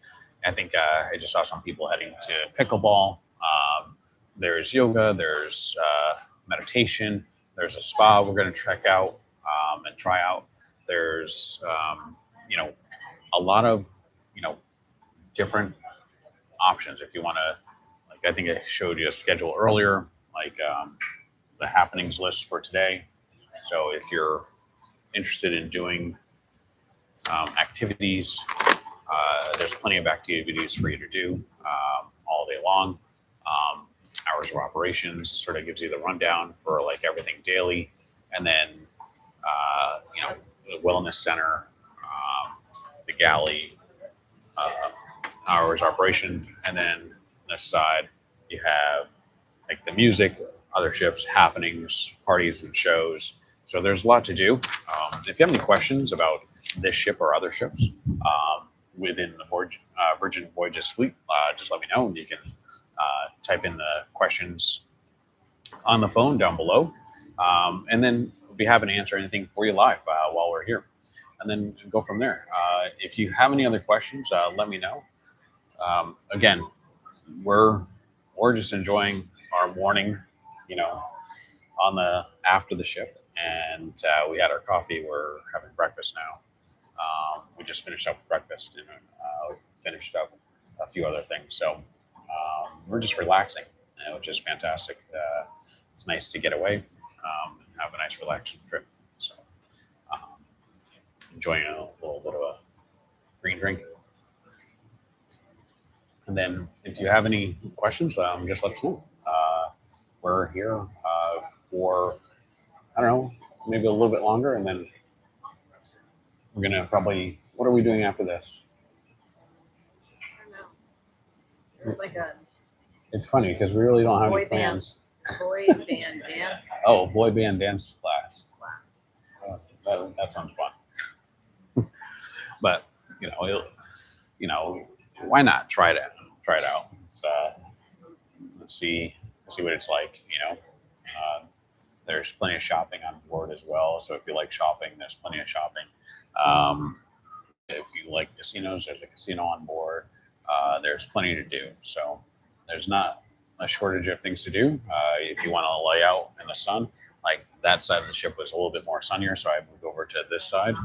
I think I just saw some people heading to pickleball. There's yoga, there's meditation, there's a spa we're going to check out and try out. There's, a lot of, different options if you want to, like, I think I showed you a schedule earlier, like the happenings list for today. So if you're interested in doing activities, there's plenty of activities for you to do all day long. Hours of operations sort of gives you the rundown for like everything daily. And then, the wellness center, the galley, hours operation, and then this side, you have like the music, other ships, happenings, parties, and shows. So there's a lot to do. If you have any questions about this ship or other ships within the Virgin Voyages fleet, just let me know. You can type in the questions on the phone down below, and then we'll be happy to answer anything for you live while we're here, and then go from there. If you have any other questions, let me know. Again, we're just enjoying our morning, on the after the ship, and we had our coffee. We're having breakfast now. We just finished up breakfast, and finished up a few other things. So we're just relaxing, which is fantastic. It's nice to get away and have a nice relaxing trip. So enjoying a little bit of a green drink. And then if you have any questions, just let us know. We're here for, I don't know, maybe a little bit longer, and then we're going to probably, what are we doing after this? I don't know. There's like a It's funny because we really don't have any boy band, plans. boy band dance Oh, boy band dance class. class. That sounds fun. But, why not try it out? Let's see what it's like. There's plenty of shopping on board as well. So if you like shopping, there's plenty of shopping. If you like casinos, there's a casino on board. There's plenty to do. So there's not a shortage of things to do. If you want to lay out in the sun, like that side of the ship was a little bit more sunnier, so I moved over to this side.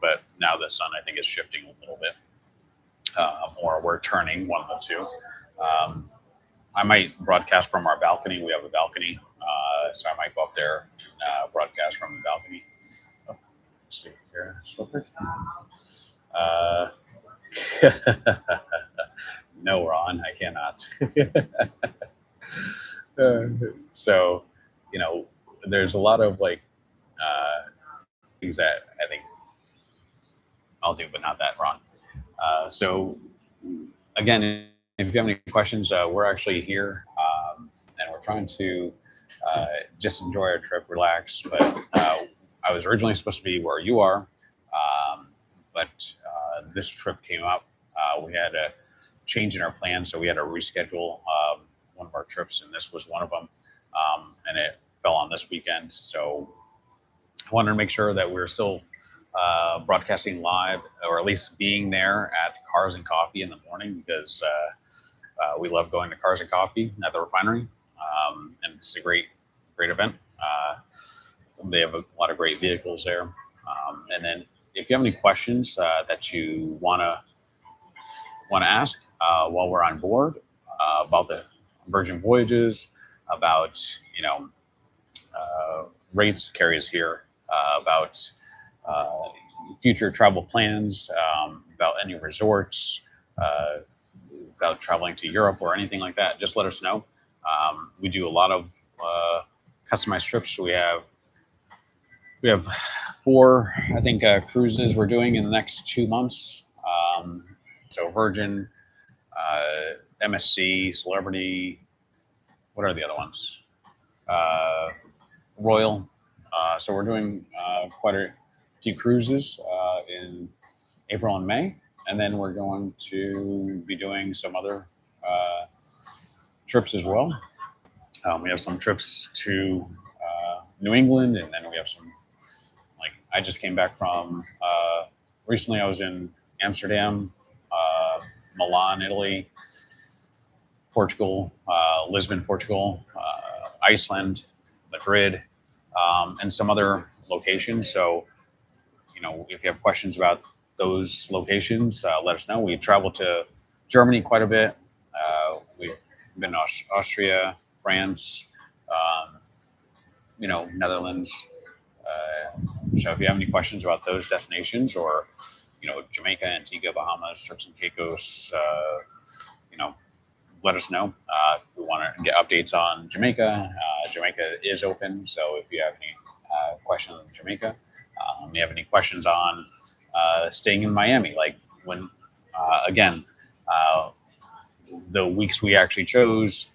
But now the sun, I think, is shifting a little bit. Or we're turning, one of the two. I might broadcast from our balcony. We have a balcony, so I might go up there, broadcast from the balcony. Oh, let's see here, slippers. No, Ron, I cannot. So, there's a lot of things that I think I'll do, but not that, Ron. So, again, if you have any questions, we're actually here, and we're trying to just enjoy our trip, relax. But I was originally supposed to be where you are, but this trip came up. We had a change in our plans, so we had to reschedule one of our trips, and this was one of them, and it fell on this weekend. So I wanted to make sure that we're still broadcasting live, or at least being there at Cars and Coffee in the morning, because we love going to Cars and Coffee at the refinery, and it's a great event. They have a lot of great vehicles there. And then if you have any questions that you want to ask while we're on board, about the Virgin Voyages, about rates, carries here, about future travel plans, about any resorts, about traveling to Europe or anything like that, just let us know. We do a lot of customized trips. We have 4, I think, cruises we're doing in the next 2 months. So Virgin, MSC, Celebrity. What are the other ones? Royal. So we're doing quite a few cruises in April and May, and then we're going to be doing some other trips as well. We have some trips to New England, and then we have some, I just came back from, recently I was in Amsterdam, Milan, Italy, Portugal, Lisbon, Portugal, Iceland, Madrid, and some other locations. So, if you have questions about those locations, let us know. We travel to Germany quite a bit. We've been to Austria, France, Netherlands. So if you have any questions about those destinations, or Jamaica, Antigua, Bahamas, Turks and Caicos, let us know. If we want to get updates on Jamaica, Jamaica is open. So if you have any questions on Jamaica, you have any questions on staying in Miami, like when, again, the weeks we actually chose,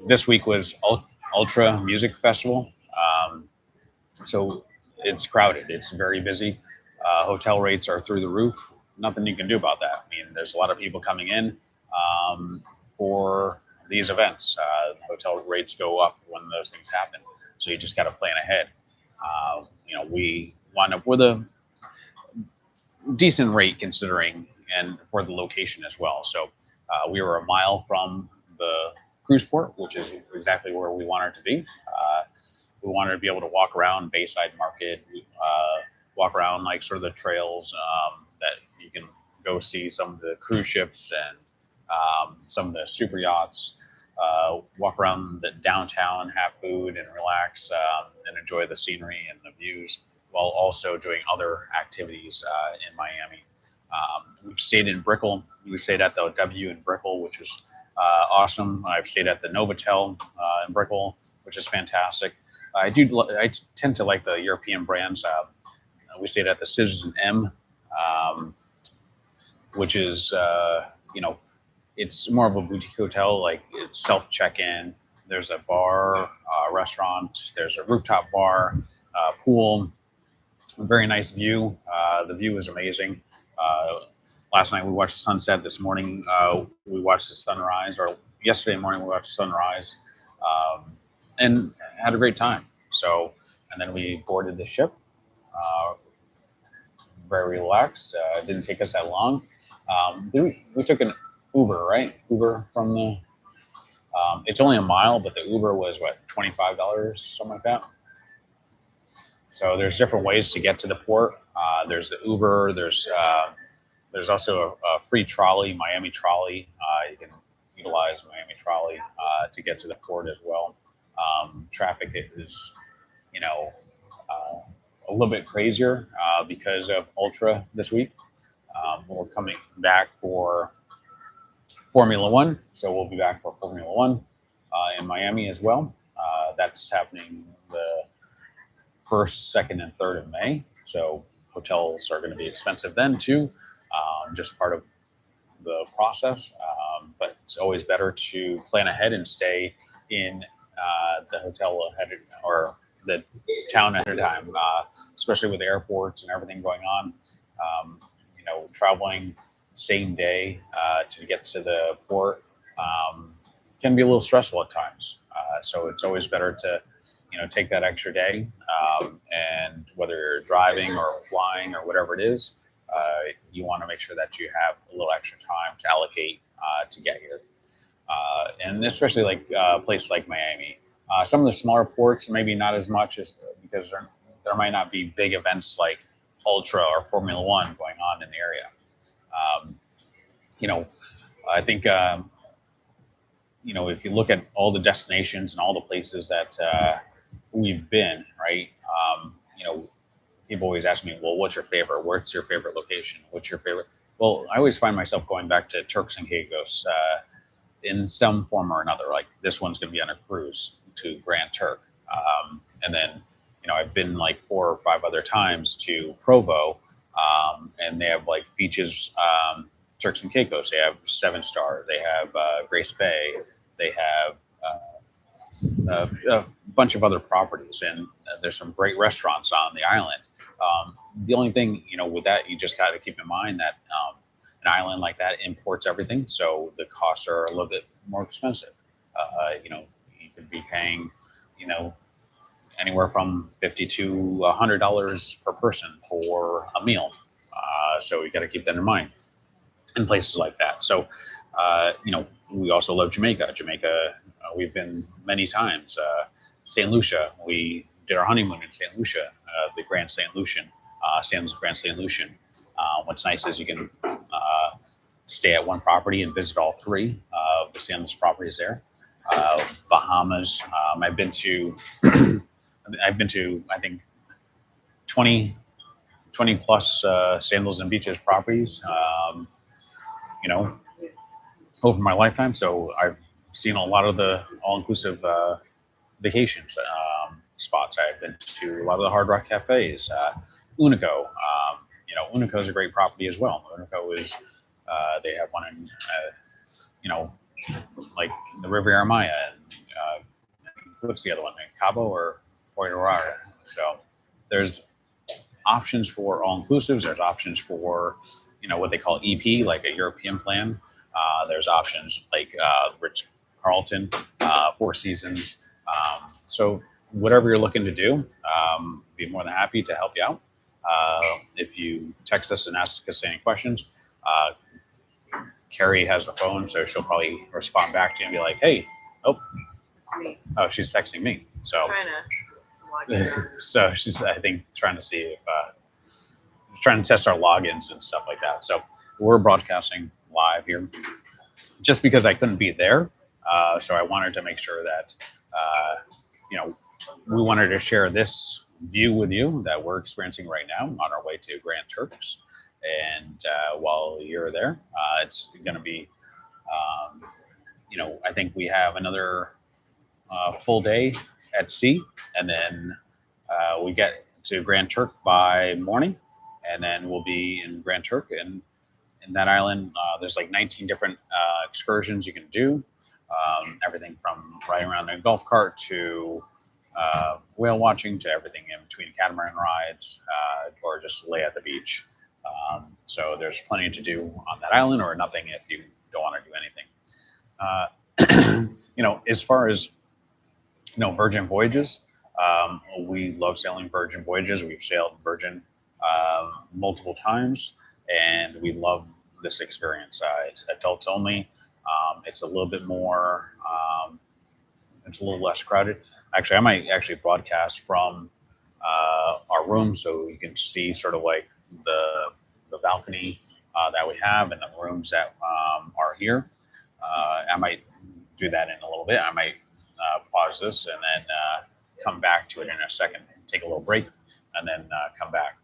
this week was Ultra Music Festival. So it's crowded. It's very busy. Hotel rates are through the roof. Nothing you can do about that. I mean, there's a lot of people coming in for these events. Hotel rates go up when those things happen. So you just got to plan ahead. We wound up with a decent rate considering and for the location as well. So we were a mile from the cruise port, which is exactly where we wanted to be. We wanted to be able to walk around Bayside Market, walk around like sort of the trails that you can go see some of the cruise ships and some of the super yachts, walk around the downtown, have food and relax and enjoy the scenery and the views while also doing other activities in Miami. We've stayed in Brickell. We stayed at the W in Brickell, which was awesome. I've stayed at the Novotel in Brickell, which is fantastic. I tend to like the European brands. We stayed at the Citizen M, which is it's more of a boutique hotel. Like it's self check-in. There's a bar, restaurant. There's a rooftop bar, pool. A very nice view. The view is amazing. Last night we watched the sunset. This morning we watched the sunrise, or yesterday morning we watched the sunrise, and had a great time. So, and then we boarded the ship. Very relaxed. It didn't take us that long. We took an Uber, right? Uber from the. It's only a mile, but the Uber was what, $25, something like that. So there's different ways to get to the port. There's the Uber. There's also a free trolley, Miami trolley. You can utilize Miami trolley to get to the port as well. Traffic is, a little bit crazier because of Ultra this week. We're coming back for Formula One, so we'll be back for Formula One in Miami as well. That's happening the 1st, 2nd, and 3rd of May. So hotels are going to be expensive then too, just part of the process. But it's always better to plan ahead and stay in the hotel ahead or the town at a time, especially with airports and everything going on. Traveling same day to get to the port can be a little stressful at times. So it's always better to take that extra day, and whether you're driving or flying or whatever it is, you want to make sure that you have a little extra time to allocate to get here. And especially like a place like Miami. Some of the smaller ports, maybe not as much because there might not be big events like Ultra or Formula One going on in the area. I think, if you look at all the destinations and all the places that we've been, right? People always ask me, well, what's your favorite? What's your favorite location? What's your favorite? Well, I always find myself going back to Turks and Caicos in some form or another. Like this one's going to be on a cruise to Grand Turk. And then, I've been like 4 or 5 other times to Provo, and they have like beaches, Turks and Caicos. They have 7-star. They have Grace Bay. They have a bunch of other properties, and there's some great restaurants on the island. The only thing, with that, you just got to keep in mind that an island like that imports everything, so the costs are a little bit more expensive. You could be paying, anywhere from $50 to $100 per person for a meal. So you got to keep that in mind in places like that. So, we also love Jamaica. We've been many times. St. Lucia, we did our honeymoon in St. Lucia, the Grand St. Lucian, Sam's Grand St. Lucian. What's nice is you can stay at one property and visit all 3 of the Sam's properties there. Bahamas, I've been to, I think, 20 plus Sandals and Beaches properties, over my lifetime. So I've seen a lot of the all-inclusive vacations spots. I've been to a lot of the Hard Rock cafes. Unico, Unico is a great property as well. Unico is They have one in, like the Riviera Maya, and what's the other one? Cabo or Puerto Rara. So there's options for all inclusives. There's options for what they call EP, like a European plan. There's options like Ritz Carlton, Four Seasons. So whatever you're looking to do, be more than happy to help you out. If you text us and ask us any questions, Carrie has the phone, so she'll probably respond back to you and be like, "Hey, Me. she's texting me." So, Trying to log in. so she's, I think, trying to see if trying to test our logins and stuff like that. So we're broadcasting live here, just because I couldn't be there. So I wanted to make sure that we wanted to share this view with you that we're experiencing right now on our way to Grand Turks. And while you're there, it's going to be, I think we have another full day at sea, and then we get to Grand Turk by morning, and then we'll be in Grand Turk. And in that island, there's like 19 different excursions you can do. Everything from riding around in a golf cart to whale watching to everything in between, catamaran rides, or just lay at the beach. So there's plenty to do on that island, or nothing if you don't want to do anything. As far as Virgin Voyages, we love sailing Virgin Voyages. We've sailed Virgin multiple times, and we love this experience. It's adults only. It's a little bit more. It's a little less crowded. Actually, I might actually broadcast from our room, so you can see sort of like the balcony that we have and the rooms that are here. I might do that in a little bit. I might pause this and then come back to it in a second, take a little break, and then come back.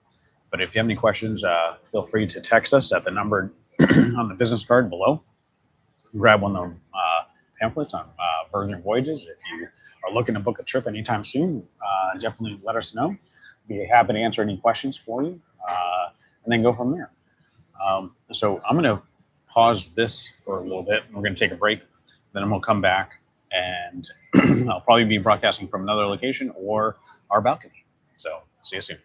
But if you have any questions, feel free to text us at the number on the business card below. Grab one of the pamphlets on Virgin Voyages. If you are looking to book a trip anytime soon, definitely let us know. Be happy to answer any questions for you, and then go from there. So I'm going to pause this for a little bit. We're going to take a break. Then we'll come back, and I'll probably be broadcasting from another location or our balcony. So see you soon.